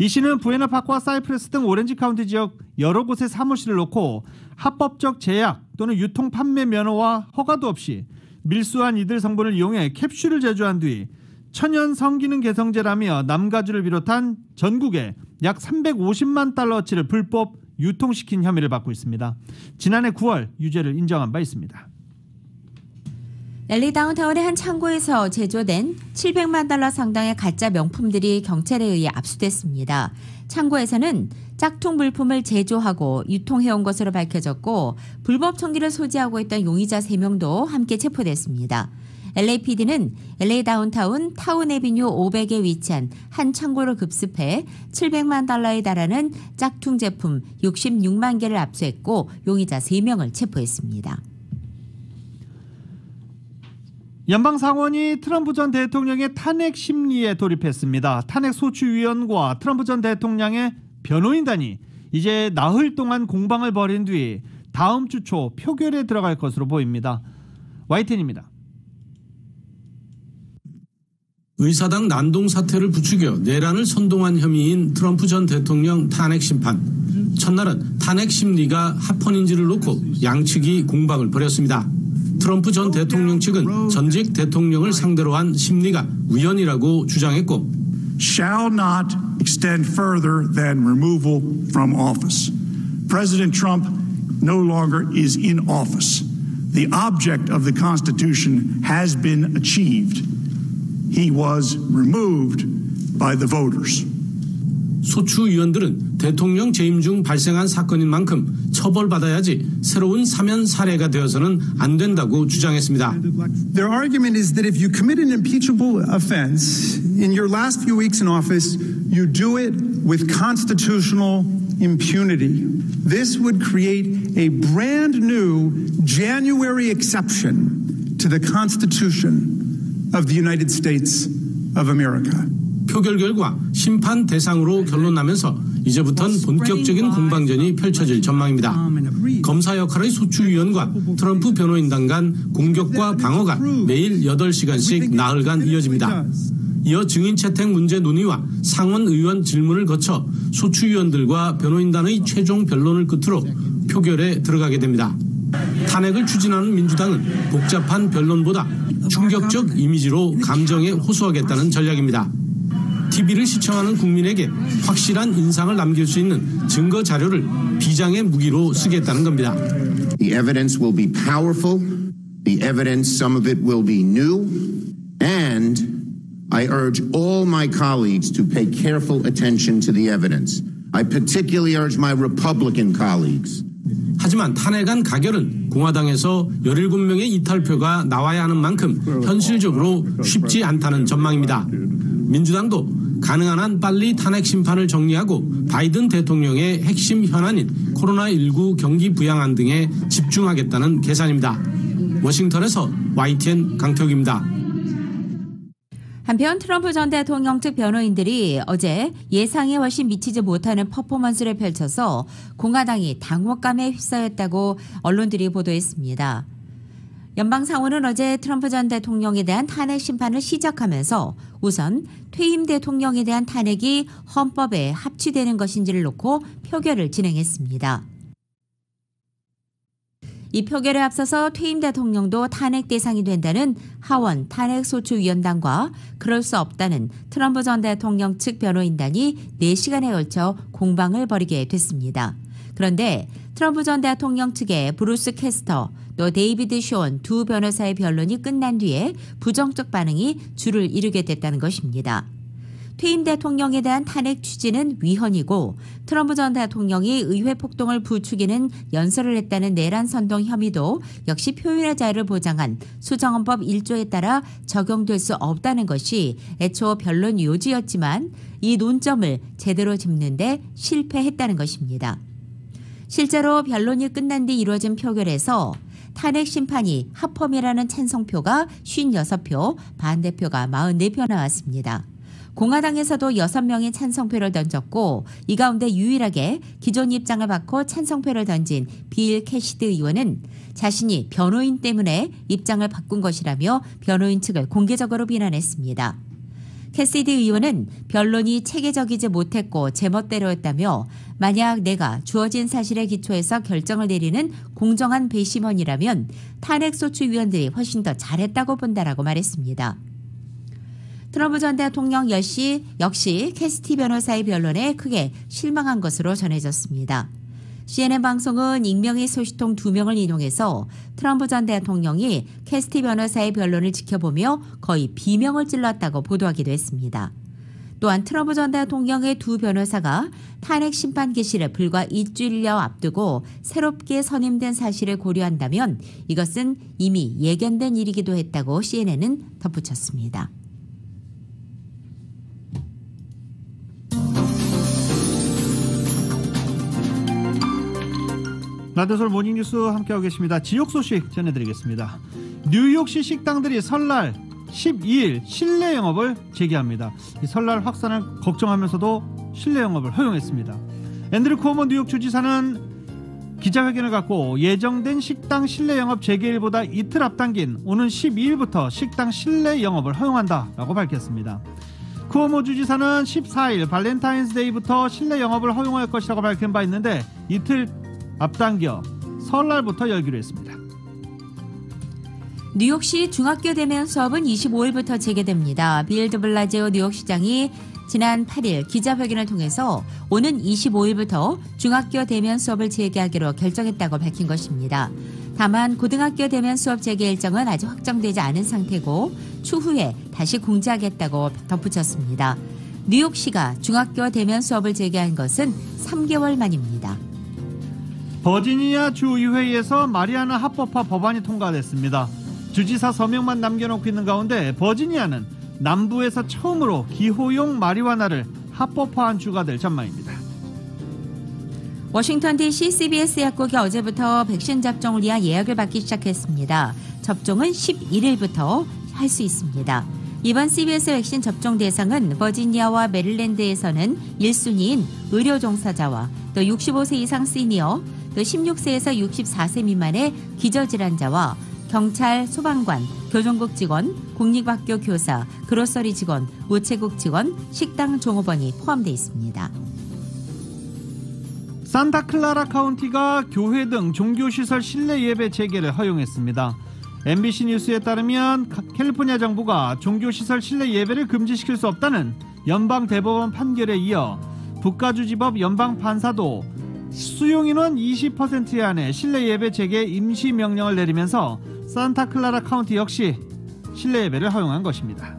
이 씨는 부에나파크와 사이프러스 등 오렌지 카운티 지역 여러 곳에 사무실을 놓고 합법적 제약 또는 유통 판매 면허와 허가도 없이 밀수한 이들 성분을 이용해 캡슐을 제조한 뒤 천연 성기능 개성제라며 남가주를 비롯한 전국에 약 350만 달러어치를 불법 유통시킨 혐의를 받고 있습니다. 지난해 9월 유죄를 인정한 바 있습니다. LA 다운타운의 한 창고에서 제조된 700만 달러 상당의 가짜 명품들이 경찰에 의해 압수됐습니다. 창고에서는 짝퉁 물품을 제조하고 유통해온 것으로 밝혀졌고 불법 총기를 소지하고 있던 용의자 3명도 함께 체포됐습니다. LAPD는 LA 다운타운 타운 애비뉴 500에 위치한 한 창고를 급습해 700만 달러에 달하는 짝퉁 제품 66만 개를 압수했고 용의자 3명을 체포했습니다. 연방상원이 트럼프 전 대통령의 탄핵 심리에 돌입했습니다. 탄핵 소추위원과 트럼프 전 대통령의 변호인단이 이제 나흘 동안 공방을 벌인 뒤 다음 주 초 표결에 들어갈 것으로 보입니다. YTN입니다. 의사당 난동 사태를 부추겨 내란을 선동한 혐의인 트럼프 전 대통령 탄핵 심판. 첫날은 탄핵 심리가 합헌인지를 놓고 양측이 공방을 벌였습니다. 트럼프 전 대통령 측은 전직 대통령을 상대로 한 심리가 우연이라고 주장했고 shall not extend further than removal from office. President Trump no longer is in office. The object of the Constitution has been achieved. He was removed by the voters. 소추위원들은 대통령 재임 중 발생한 사건인 만큼 처벌받아야지 새로운 사면 사례가 되어서는 안 된다고 주장했습니다. Their argument is that if you commit an impeachable offense in your last few weeks in office, you do it with constitutional impunity. This would create a brand new January exception to the Constitution of the United States of America. 표결 결과 심판 대상으로 결론나면서 이제부터는 본격적인 공방전이 펼쳐질 전망입니다. 검사 역할의 소추위원과 트럼프 변호인단 간 공격과 방어가 매일 8시간씩 나흘간 이어집니다. 이어 증인 채택 문제 논의와 상원 의원 질문을 거쳐 소추위원들과 변호인단의 최종 변론을 끝으로 표결에 들어가게 됩니다. 탄핵을 추진하는 민주당은 복잡한 변론보다 충격적 이미지로 감정에 호소하겠다는 전략입니다. TV를 시청하는 국민에게 확실한 인상을 남길 수 있는 증거 자료를 비장의 무기로 쓰겠다는 겁니다. The evidence will be powerful. The evidence, some of it will be new. And I urge all my colleagues to pay careful attention to the evidence. I particularly urge my Republican colleagues. 하지만 탄핵안 가결은 공화당에서 17명의 이탈표가 나와야 하는 만큼 현실적으로 쉽지 않다는 전망입니다. 민주당도 가능한 한 빨리 탄핵 심판을 정리하고 바이든 대통령의 핵심 현안인 코로나19 경기 부양안 등에 집중하겠다는 계산입니다. 워싱턴에서 YTN 강태욱입니다. 한편 트럼프 전 대통령 측 변호인들이 어제 예상에 훨씬 미치지 못하는 퍼포먼스를 펼쳐서 공화당이 당혹감에 휩싸였다고 언론들이 보도했습니다. 연방상원은 어제 트럼프 전 대통령에 대한 탄핵 심판을 시작하면서 우선 퇴임 대통령에 대한 탄핵이 헌법에 합치되는 것인지를 놓고 표결을 진행했습니다. 이 표결에 앞서서 퇴임 대통령도 탄핵 대상이 된다는 하원 탄핵소추위원단과 그럴 수 없다는 트럼프 전 대통령 측 변호인단이 4시간에 걸쳐 공방을 벌이게 됐습니다. 그런데 트럼프 전 대통령 측의 브루스 캐스터 또 데이비드 쇼온 두 변호사의 변론이 끝난 뒤에 부정적 반응이 줄을 이루게 됐다는 것입니다. 퇴임 대통령에 대한 탄핵 취지는 위헌이고 트럼프 전 대통령이 의회 폭동을 부추기는 연설을 했다는 내란 선동 혐의도 역시 표현의 자유를 보장한 수정헌법 1조에 따라 적용될 수 없다는 것이 애초 변론 요지였지만 이 논점을 제대로 짚는 데 실패했다는 것입니다. 실제로 변론이 끝난 뒤 이루어진 표결에서 탄핵 심판이 합헌이라는 찬성표가 56표, 반대표가 44표 나왔습니다. 공화당에서도 6명이 찬성표를 던졌고 이 가운데 유일하게 기존 입장을 바꿔 찬성표를 던진 빌 캐시드 의원은 자신이 변호인 때문에 입장을 바꾼 것이라며 변호인 측을 공개적으로 비난했습니다. 캐시드 의원은 변론이 체계적이지 못했고 제멋대로였다며 만약 내가 주어진 사실에 기초해서 결정을 내리는 공정한 배심원이라면 탄핵소추위원들이 훨씬 더 잘했다고 본다라고 말했습니다. 트럼프 전 대통령 역시 캐시디 변호사의 변론에 크게 실망한 것으로 전해졌습니다. CNN 방송은 익명의 소식통 2명을 인용해서 트럼프 전 대통령이 캐시디 변호사의 변론을 지켜보며 거의 비명을 찔렀다고 보도하기도 했습니다. 또한 트럼프 전 대통령의 2 변호사가 탄핵 심판 개시를 불과 일주일여 앞두고 새롭게 선임된 사실을 고려한다면 이것은 이미 예견된 일이기도 했다고 CNN은 덧붙였습니다. 라디오솔 모닝뉴스 함께하고 계십니다. 지역 소식 전해드리겠습니다. 뉴욕시 식당들이 설날 12일 실내 영업을 재개합니다. 이 설날 확산을 걱정하면서도 실내 영업을 허용했습니다. 앤드류 쿠오모 뉴욕 주지사는 기자회견을 갖고 예정된 식당 실내 영업 재개일보다 이틀 앞당긴 오는 12일부터 식당 실내 영업을 허용한다라고 밝혔습니다. 쿠오모 주지사는 14일 발렌타인스데이부터 실내 영업을 허용할 것이라고 밝힌 바 있는데 이틀 앞당겨 설날부터 열기로 했습니다. 뉴욕시 중학교 대면 수업은 25일부터 재개됩니다. 빌 드 블라지오 뉴욕시장이 지난 8일 기자회견을 통해서 오는 25일부터 중학교 대면 수업을 재개하기로 결정했다고 밝힌 것입니다. 다만 고등학교 대면 수업 재개 일정은 아직 확정되지 않은 상태고 추후에 다시 공지하겠다고 덧붙였습니다. 뉴욕시가 중학교 대면 수업을 재개한 것은 3개월 만입니다. 버지니아 주의회에서 마리아나 합법화 법안이 통과됐습니다. 주지사 서명만 남겨놓고 있는 가운데 버지니아는 남부에서 처음으로 기호용 마리화나를 합법화한 주가 될 전망입니다. 워싱턴 DC CBS 약국이 어제부터 백신 접종을 위한 예약을 받기 시작했습니다. 접종은 11일부터 할 수 있습니다. 이번 CBS 백신 접종 대상은 버지니아와 메릴랜드에서는 1순위인 의료 종사자와 또 65세 이상 시니어, 또 16세에서 64세 미만의 기저질환자와 경찰, 소방관, 교정국 직원, 공립학교 교사, 그로서리 직원, 우체국 직원, 식당 종업원이 포함되어 있습니다. 산타클라라 카운티가 교회 등 종교시설 실내 예배 재개를 허용했습니다. MBC 뉴스에 따르면 캘리포니아 정부가 종교시설 실내 예배를 금지시킬 수 없다는 연방대법원 판결에 이어 북가주지법 연방판사도 수용인원 20%에 한해 실내 예배 재개 임시명령을 내리면서 산타클라라 카운티 역시 실내 예배를 허용한 것입니다.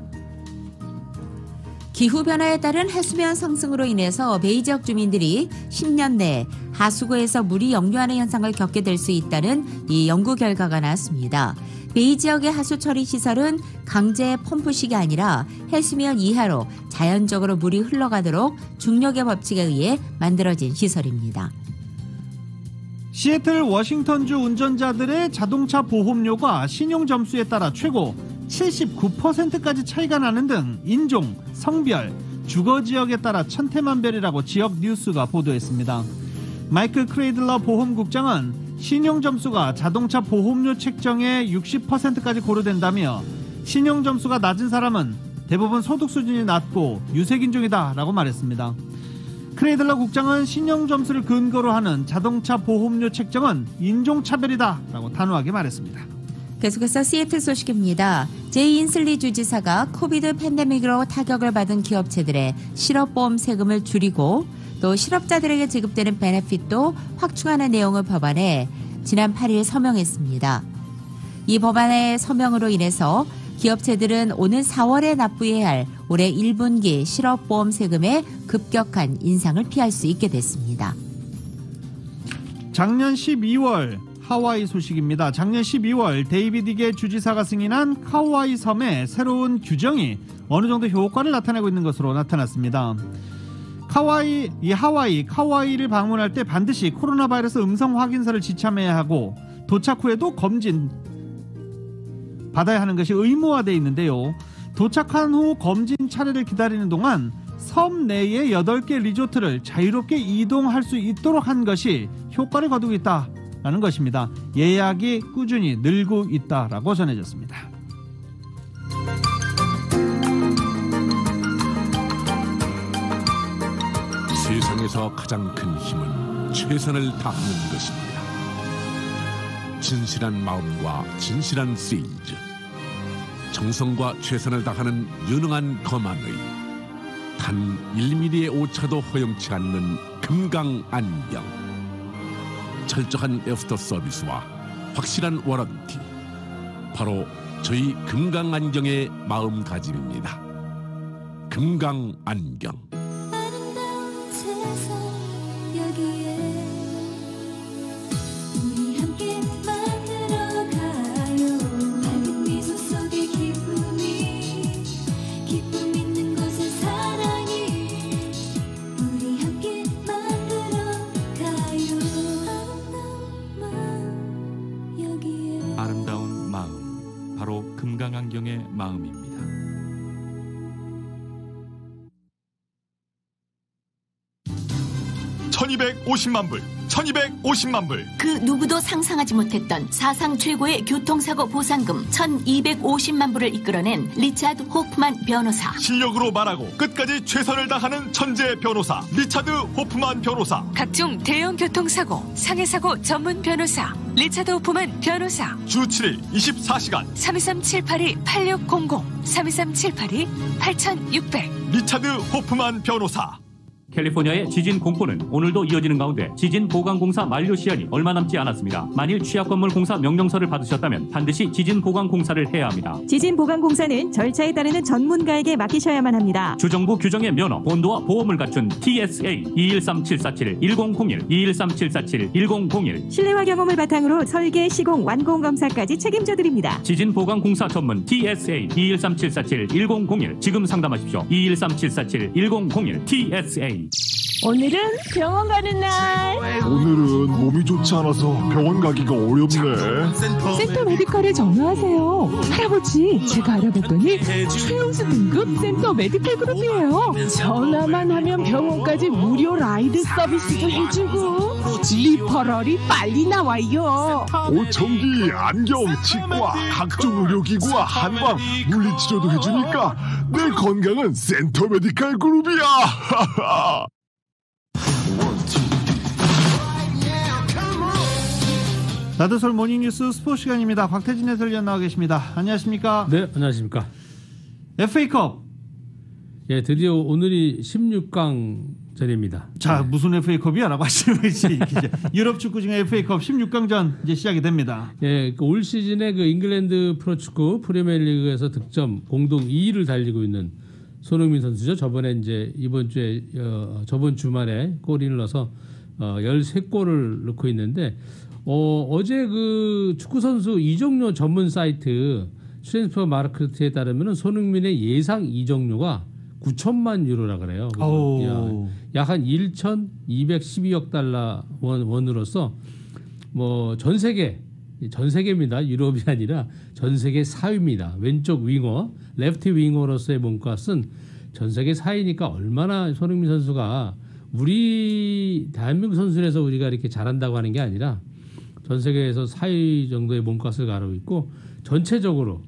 기후변화에 따른 해수면 상승으로 인해서 베이 지역 주민들이 10년 내에 하수구에서 물이 역류하는 현상을 겪게 될 수 있다는 이 연구 결과가 나왔습니다. 베이 지역의 하수 처리 시설은 강제 펌프식이 아니라 해수면 이하로 자연적으로 물이 흘러가도록 중력의 법칙에 의해 만들어진 시설입니다. 시애틀 워싱턴주 운전자들의 자동차 보험료가 신용점수에 따라 최고 79%까지 차이가 나는 등 인종, 성별, 주거지역에 따라 천태만별이라고 지역 뉴스가 보도했습니다. 마이클 크레이들러 보험국장은 신용점수가 자동차 보험료 책정의 60%까지 고려된다며 신용점수가 낮은 사람은 대부분 소득 수준이 낮고 유색인종이다 라고 말했습니다. 크레이들러 국장은 신용점수를 근거로 하는 자동차 보험료 책정은 인종차별이다 라고 단호하게 말했습니다. 계속해서 시애틀 소식입니다. 제이 인슬리 주지사가 코비드 팬데믹으로 타격을 받은 기업체들의 실업보험 세금을 줄이고 또 실업자들에게 지급되는 베네핏도 확충하는 내용을 법안에 지난 8일 서명했습니다. 이 법안의 서명으로 인해서 기업체들은 오는 4월에 납부해야 할 올해 1분기 실업보험 세금의 급격한 인상을 피할 수 있게 됐습니다. 작년 12월 하와이 소식입니다. 작년 12월 데이비드 이게 주지사가 승인한 카우아이 섬의 새로운 규정이 어느 정도 효과를 나타내고 있는 것으로 나타났습니다. 카우아이를 방문할 때 반드시 코로나 바이러스 음성 확인서를 지참해야 하고 도착 후에도 검진 받아야 하는 것이 의무화되어 있는데요. 도착한 후 검진 차례를 기다리는 동안 섬 내의 8개 리조트를 자유롭게 이동할 수 있도록 한 것이 효과를 거두고 있다라는 것입니다. 예약이 꾸준히 늘고 있다라고 전해졌습니다. 세상에서 가장 큰 힘은 최선을 다하는 것입니다. 진실한 마음과 진실한 세일즈, 정성과 최선을 다하는 유능한 검안의 단 1mm의 오차도 허용치 않는 금강안경, 철저한 애프터 서비스와 확실한 워런티, 바로 저희 금강안경의 마음가짐입니다. 금강안경. 아름다운 마음, 바로 금강안경의 마음입니다. $1250만, 1250만 불. 그 누구도 상상하지 못했던 사상 최고의 교통사고 보상금 1250만 불을 이끌어낸 리차드 호프만 변호사. 실력으로 말하고 끝까지 최선을 다하는 천재 변호사 리차드 호프만 변호사. 각종 대형 교통사고, 상해사고 전문 변호사 리차드 호프만 변호사. 주 7일 24시간 323-782-8600 323-782-8600 리차드 호프만 변호사. 캘리포니아의 지진 공포는 오늘도 이어지는 가운데 지진 보강공사 만료 시한이 얼마 남지 않았습니다. 만일 취약건물 공사 명령서를 받으셨다면 반드시 지진 보강공사를 해야 합니다. 지진 보강공사는 절차에 따르는 전문가에게 맡기셔야만 합니다. 주정부 규정의 면허, 본도와 보험을 갖춘 TSA 213747-1001, 213747-1001. 신뢰와 경험을 바탕으로 설계, 시공, 완공 검사까지 책임져 드립니다. 지진 보강공사 전문 TSA 213747-1001. 지금 상담하십시오. 213747-1001 TSA. 오늘은 병원 가는 날. 오늘은 몸이 좋지 않아서 병원 가기가 어렵네. 센터 메디컬에 전화하세요. 할아버지, 제가 알아봤더니 최우수 등급 센터 메디컬 그룹이에요. 전화만 하면 병원까지 무료 라이드 서비스도 해주고 리퍼럴이 빨리 나와요. 오청기, 안경, 치과, 각종 의료기구와 한방, 물리치료도 해주니까 내 건강은 센터 메디컬 그룹이야. 나드솔 모닝뉴스 스포츠 시간입니다. 곽태진 해설위원 나와 계십니다. 안녕하십니까? 네, 안녕하십니까? FA컵. 예, 드디어 오늘이 16강전입니다. 자, 네. 무슨 FA컵이야라고 하시는 거지. 유럽 축구 중에 FA컵 16강전 이제 시작이 됩니다. 예, 올 시즌에 그 잉글랜드 프로축구 프리미어리그에서 득점 공동 2위를 달리고 있는 손흥민 선수죠. 저번에 이제 이번 주에 저번 주말에 골을 넣어서 13골을 넣고 있는데 어제 그 축구 선수 이적료 전문 사이트 트랜스퍼 마르크트에 따르면 손흥민의 예상 이적료가 9천만 유로라 그래요. 약 한 1,212억 달러 원으로서 뭐 전 세계입니다. 유럽이 아니라 전 세계 4위입니다. 왼쪽 윙어, 레프트 윙어로서의 몸값은 전 세계 4위니까 얼마나 손흥민 선수가 우리 대한민국 선수에서 우리가 이렇게 잘한다고 하는 게 아니라 전 세계에서 4위 정도의 몸값을 가르고 있고 전체적으로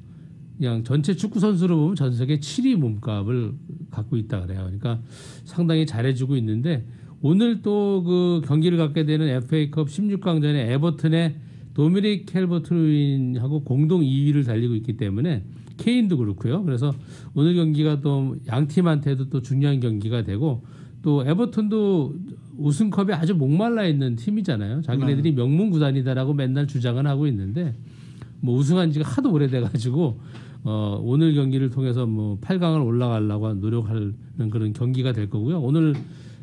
그냥 전체 축구 선수로 보면 전 세계 7위 몸값을 갖고 있다 그래요. 그러니까 상당히 잘해주고 있는데 오늘 또 그 경기를 갖게 되는 FA컵 16강전에 에버튼의 도미닉 캘버트루인하고 공동 2위를 달리고 있기 때문에 케인도 그렇고요. 그래서 오늘 경기가 또 양 팀한테도 또 중요한 경기가 되고 또 에버튼도 우승컵에 아주 목말라 있는 팀이잖아요. 자기네들이 명문 구단이다라고 맨날 주장은 하고 있는데 뭐 우승한 지가 하도 오래돼가지고 오늘 경기를 통해서 뭐 8강을 올라가려고 노력하는 그런 경기가 될 거고요. 오늘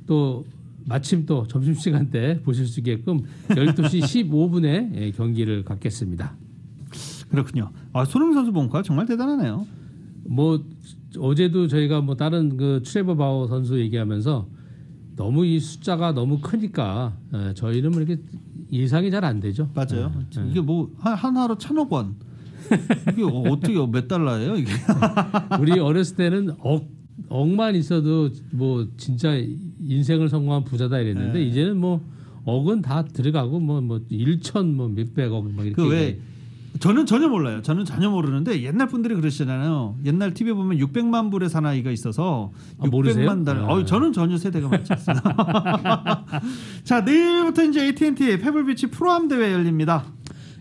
또 마침 또 점심시간 때 보실 수 있게끔 12시 15분에 경기를 갖겠습니다. 그렇군요. 손흥민 선수 보니까 정말 대단하네요. 뭐 어제도 저희가 뭐 다른 그 트레버 바워 선수 얘기하면서 너무 이 숫자가 너무 크니까 저희는 뭐 이렇게 예상이 잘 안 되죠. 맞아요. 이게 뭐 하나로 1,000억 원 이게 어떻게 몇 달러예요 이게? 우리 어렸을 때는 억만 있어도 뭐 진짜 인생을 성공한 부자다 이랬는데 네. 이제는 뭐 억은 다 들어가고 뭐 1천 뭐 몇백억 막 이렇게. 그 왜 저는 전혀 몰라요. 저는 전혀 모르는데 옛날 분들이 그러시잖아요. 옛날 TV에 보면 600만 불의 사나이가 있어서 600만 달. 저는 전혀 세대가 맞지 않습니다. 자, 내일부터 이제 AT&T 페블비치 프로암 대회 열립니다.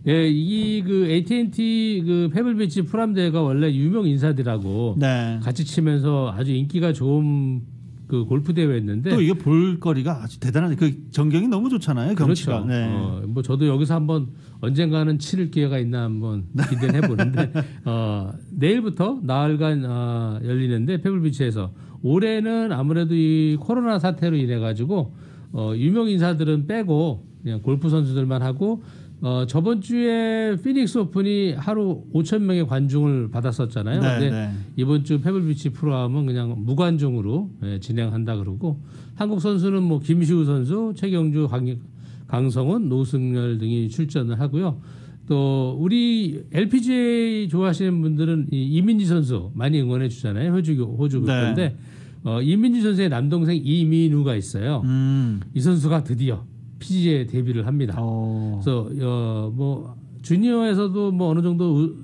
예, 이 그 AT&T 그 페블비치 프로암 대회가 원래 유명 인사들하고 네. 같이 치면서 아주 인기가 좋은 그 골프 대회였는데 또 이게 볼거리가 아주 대단한 그 전경이 너무 좋잖아요. 경치가. 그렇죠. 네. 뭐 저도 여기서 한번 언젠가는 치를 기회가 있나 한번 기대를 해보는데 내일부터 나흘간 열리는데 페블비치에서 올해는 아무래도 이 코로나 사태로 인해 가지고 유명 인사들은 빼고 그냥 골프 선수들만 하고 저번 주에 피닉스 오픈이 하루 5,000명의 관중을 받았었잖아요. 네, 근데 네. 이번 주 페블비치 프로암은 그냥 무관중으로 진행한다 그러고 한국 선수는 뭐 김시우 선수, 최경주, 강성훈, 노승열 등이 출전을 하고요. 또 우리 LPGA 좋아하시는 분들은 이민지 선수 많이 응원해 주잖아요. 호주 국가인데 이민지 선수의 남동생 이민우가 있어요. 이 선수가 드디어 PGA 데뷔를 합니다. 그래서 뭐 주니어에서도 뭐 어느 정도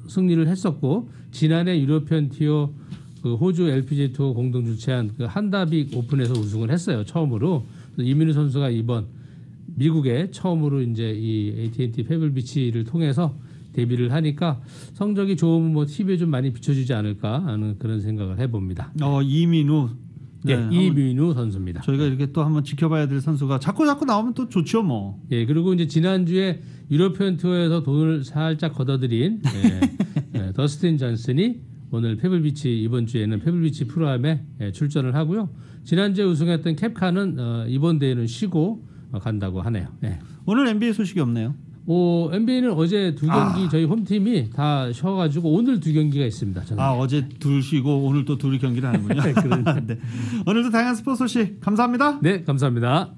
승리를 했었고 지난해 유로피언 티어 그 호주 LPGA 투어 공동 주최한 그 한다빅 오픈에서 우승을 했어요. 처음으로. 이민우 선수가 이번 미국에 처음으로 이제 이 AT&T 페블비치를 통해서 데뷔를 하니까 성적이 좋으면 뭐 TV에 좀 많이 비춰주지 않을까 하는 그런 생각을 해봅니다. 이민우. 네, 이민우 선수입니다. 저희가 이렇게 또 한번 지켜봐야 될 선수가 자꾸 나오면 또 좋죠, 뭐. 예, 그리고 이제 지난주에 유로피언 투어에서 돈을 살짝 걷어들인 더스틴 존슨이 오늘 페블비치 이번 주에는 페블비치 프로암에 출전을 하고요. 지난주에 우승했던 캡카는 이번 대회는 쉬고 간다고 하네요. 네. 오늘 NBA 소식이 없네요. NBA는 어제 두 경기 저희 홈팀이 다 쉬어가지고 오늘 두 경기가 있습니다. 저는. 어제 둘 쉬고 오늘 또 둘이 경기를 하는군요. 네. 오늘도 다양한 스포츠 소식 감사합니다. 네, 감사합니다.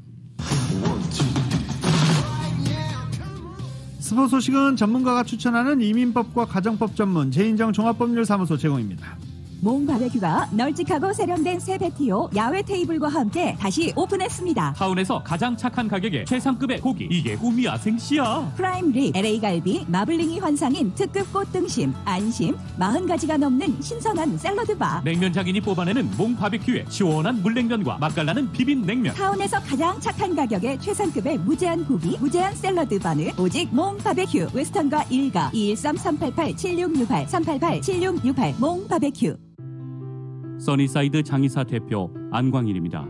스포츠 소식은 전문가가 추천하는 이민법과 가정법 전문 제인정 종합법률사무소 제공입니다. 몽 바베큐가 널찍하고 세련된 새 패티오, 야외 테이블과 함께 다시 오픈했습니다. 타운에서 가장 착한 가격에 최상급의 고기, 이게 꿈이야 생시야. 프라임 립, LA 갈비, 마블링이 환상인 특급 꽃등심, 안심, 40가지가 넘는 신선한 샐러드바. 냉면 장인이 뽑아내는 몽 바베큐에 시원한 물냉면과 맛깔나는 비빔냉면. 타운에서 가장 착한 가격에 최상급의 무제한 고기, 무제한 샐러드바는 오직 몽 바베큐. 웨스턴과 일가 213-388-7668 388-7668 몽 바베큐. 써니사이드 장의사 대표 안광일입니다.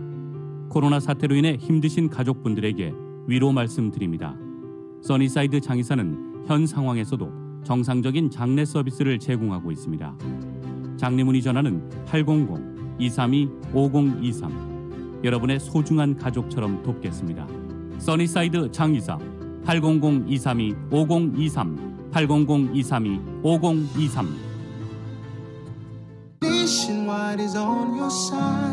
코로나 사태로 인해 힘드신 가족분들에게 위로 말씀드립니다. 써니사이드 장의사는 현 상황에서도 정상적인 장례 서비스를 제공하고 있습니다. 장례문의 전화는 800-232-5023. 여러분의 소중한 가족처럼 돕겠습니다. 써니사이드 장의사 800-232-5023 800-232-5023.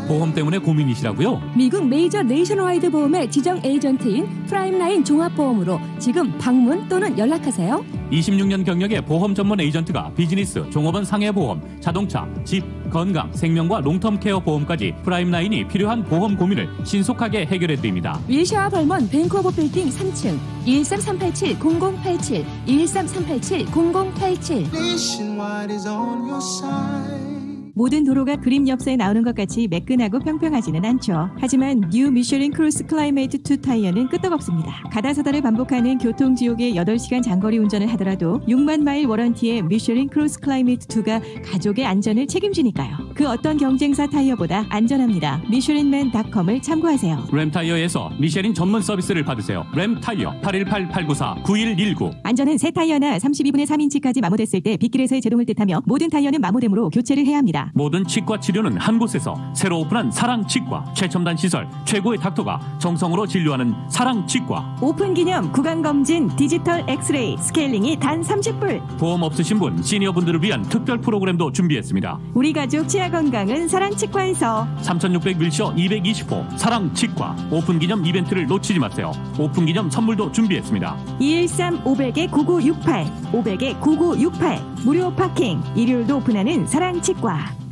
보험 때문에 고민이시라고요? 미국 메이저 네이션와이드 보험의 지정 에이전트인 프라임라인 종합보험으로 지금 방문 또는 연락하세요. 26년 경력의 보험 전문 에이전트가 비즈니스, 종업원 상해보험, 자동차, 집, 건강, 생명과 롱텀 케어 보험까지 프라임라인이 필요한 보험 고민을 신속하게 해결해드립니다. 윌샤와 벌먼 밴쿠버 빌딩 3층 113-387-0087 113-387-0087. 모든 도로가 그림 엽서에 나오는 것 같이 매끈하고 평평하지는 않죠. 하지만 뉴 미쉐린 크루스 클라이메이트 2 타이어는 끄떡없습니다. 가다서다를 반복하는 교통지옥의 8시간 장거리 운전을 하더라도 6만 마일 워런티의 미쉐린 크루스 클라이메이트 2가 가족의 안전을 책임지니까요. 그 어떤 경쟁사 타이어보다 안전합니다. 미쉐린맨.com을 참고하세요. 램타이어에서 미쉐린 전문 서비스를 받으세요. 램타이어 818-894-9119. 안전은 새 타이어나 32분의 3인치까지 마모됐을 때 빗길에서의 제동을 뜻하며 모든 타이어는 마모됨으로 교체를 해야 합니다. 있습니다. 모든 치과 치료는 한 곳에서 새로 오픈한 사랑치과. 최첨단 시설, 최고의 닥터가 정성으로 진료하는 사랑치과. 오픈 기념 구강검진 디지털 엑스레이 스케일링이 단 30불. 보험 없으신 분, 시니어분들을 위한 특별 프로그램도 준비했습니다. 우리 가족 치아 건강은 사랑치과에서. 3600 밀셔 220호 사랑치과. 오픈 기념 이벤트를 놓치지 마세요. 오픈 기념 선물도 준비했습니다. 213-500-9968 500-9968 무료 파킹, 일요일도 오픈하는 사랑치과.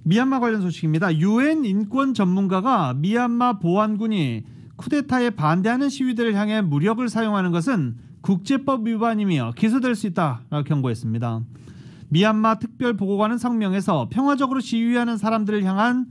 미얀마 관련 소식입니다. UN 인권 전문가가 미얀마 보안군이 쿠데타에 반대하는 시위대를 향해 무력을 사용하는 것은 국제법 위반이며 기소될 수 있다라고 경고했습니다. 미얀마 특별보고관은 성명에서 평화적으로 시위하는 사람들을 향한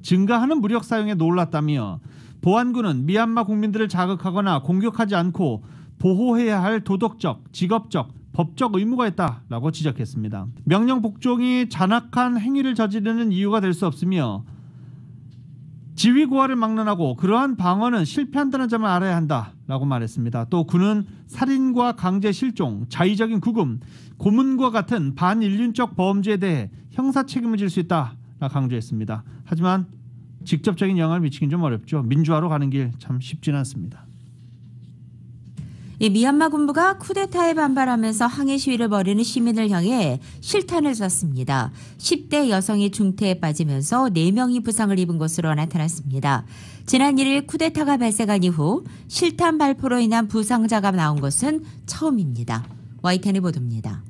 증가하는 무력 사용에 놀랐다며 보안군은 미얀마 국민들을 자극하거나 공격하지 않고 보호해야 할 도덕적, 직업적, 법적 의무가 있다라고 지적했습니다. 명령 복종이 잔악한 행위를 저지르는 이유가 될 수 없으며 지위 고하를 막론하고 그러한 방어는 실패한다는 점을 알아야 한다라고 말했습니다. 또 그는 살인과 강제 실종, 자의적인 구금, 고문과 같은 반인륜적 범죄에 대해 형사 책임을 질 수 있다라고 강조했습니다. 하지만 직접적인 영향을 미치긴 좀 어렵죠. 민주화로 가는 길 참 쉽지는 않습니다. 이 미얀마 군부가 쿠데타에 반발하면서 항해 시위를 벌이는 시민을 향해 실탄을 쐈습니다. 10대 여성이 중태에 빠지면서 4명이 부상을 입은 것으로 나타났습니다. 지난 1일 쿠데타가 발생한 이후 실탄 발포로 인한 부상자가 나온 것은 처음입니다. YTN이 보도입니다.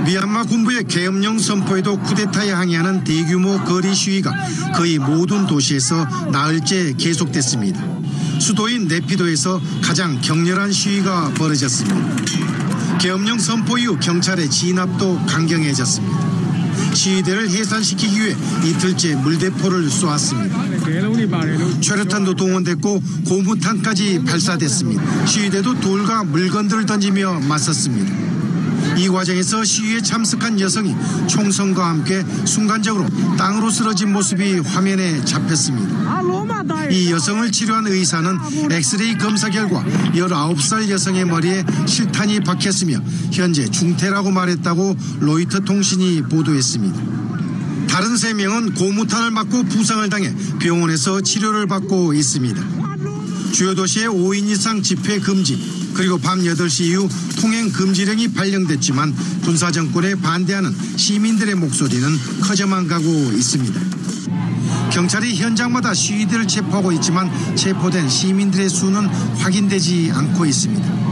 미얀마 군부의 계엄령 선포에도 쿠데타에 항의하는 대규모 거리 시위가 거의 모든 도시에서 나흘째 계속됐습니다. 수도인 네피도에서 가장 격렬한 시위가 벌어졌습니다. 계엄령 선포 이후 경찰의 진압도 강경해졌습니다. 시위대를 해산시키기 위해 이틀째 물대포를 쏘았습니다. 최루탄도 동원됐고 고무탄까지 발사됐습니다. 시위대도 돌과 물건들을 던지며 맞섰습니다. 이 과정에서 시위에 참석한 여성이 총성과 함께 순간적으로 땅으로 쓰러진 모습이 화면에 잡혔습니다. 이 여성을 치료한 의사는 엑스레이 검사 결과 19살 여성의 머리에 실탄이 박혔으며 현재 중태라고 말했다고 로이터 통신이 보도했습니다. 다른 3명은 고무탄을 맞고 부상을 당해 병원에서 치료를 받고 있습니다. 주요 도시의 5인 이상 집회 금지, 그리고 밤 8시 이후 통행 금지령이 발령됐지만 군사정권에 반대하는 시민들의 목소리는 커져만 가고 있습니다. 경찰이 현장마다 시위대를 체포하고 있지만 체포된 시민들의 수는 확인되지 않고 있습니다.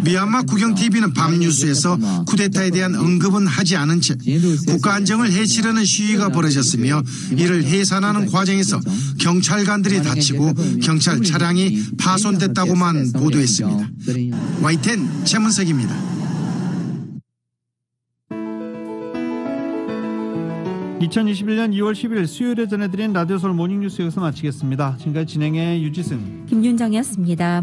미얀마 국영TV는 밤 뉴스에서 쿠데타에 대한 언급은 하지 않은 채 국가 안정을 해치려는 시위가 벌어졌으며 이를 해산하는 과정에서 경찰관들이 다치고 경찰 차량이 파손됐다고만 보도했습니다. YTN 최문석입니다. 2021년 2월 11일 수요일에 전해드린 라디오 서울 모닝뉴스 여기서 마치겠습니다. 지금까지 진행의 유지승, 김윤정이었습니다.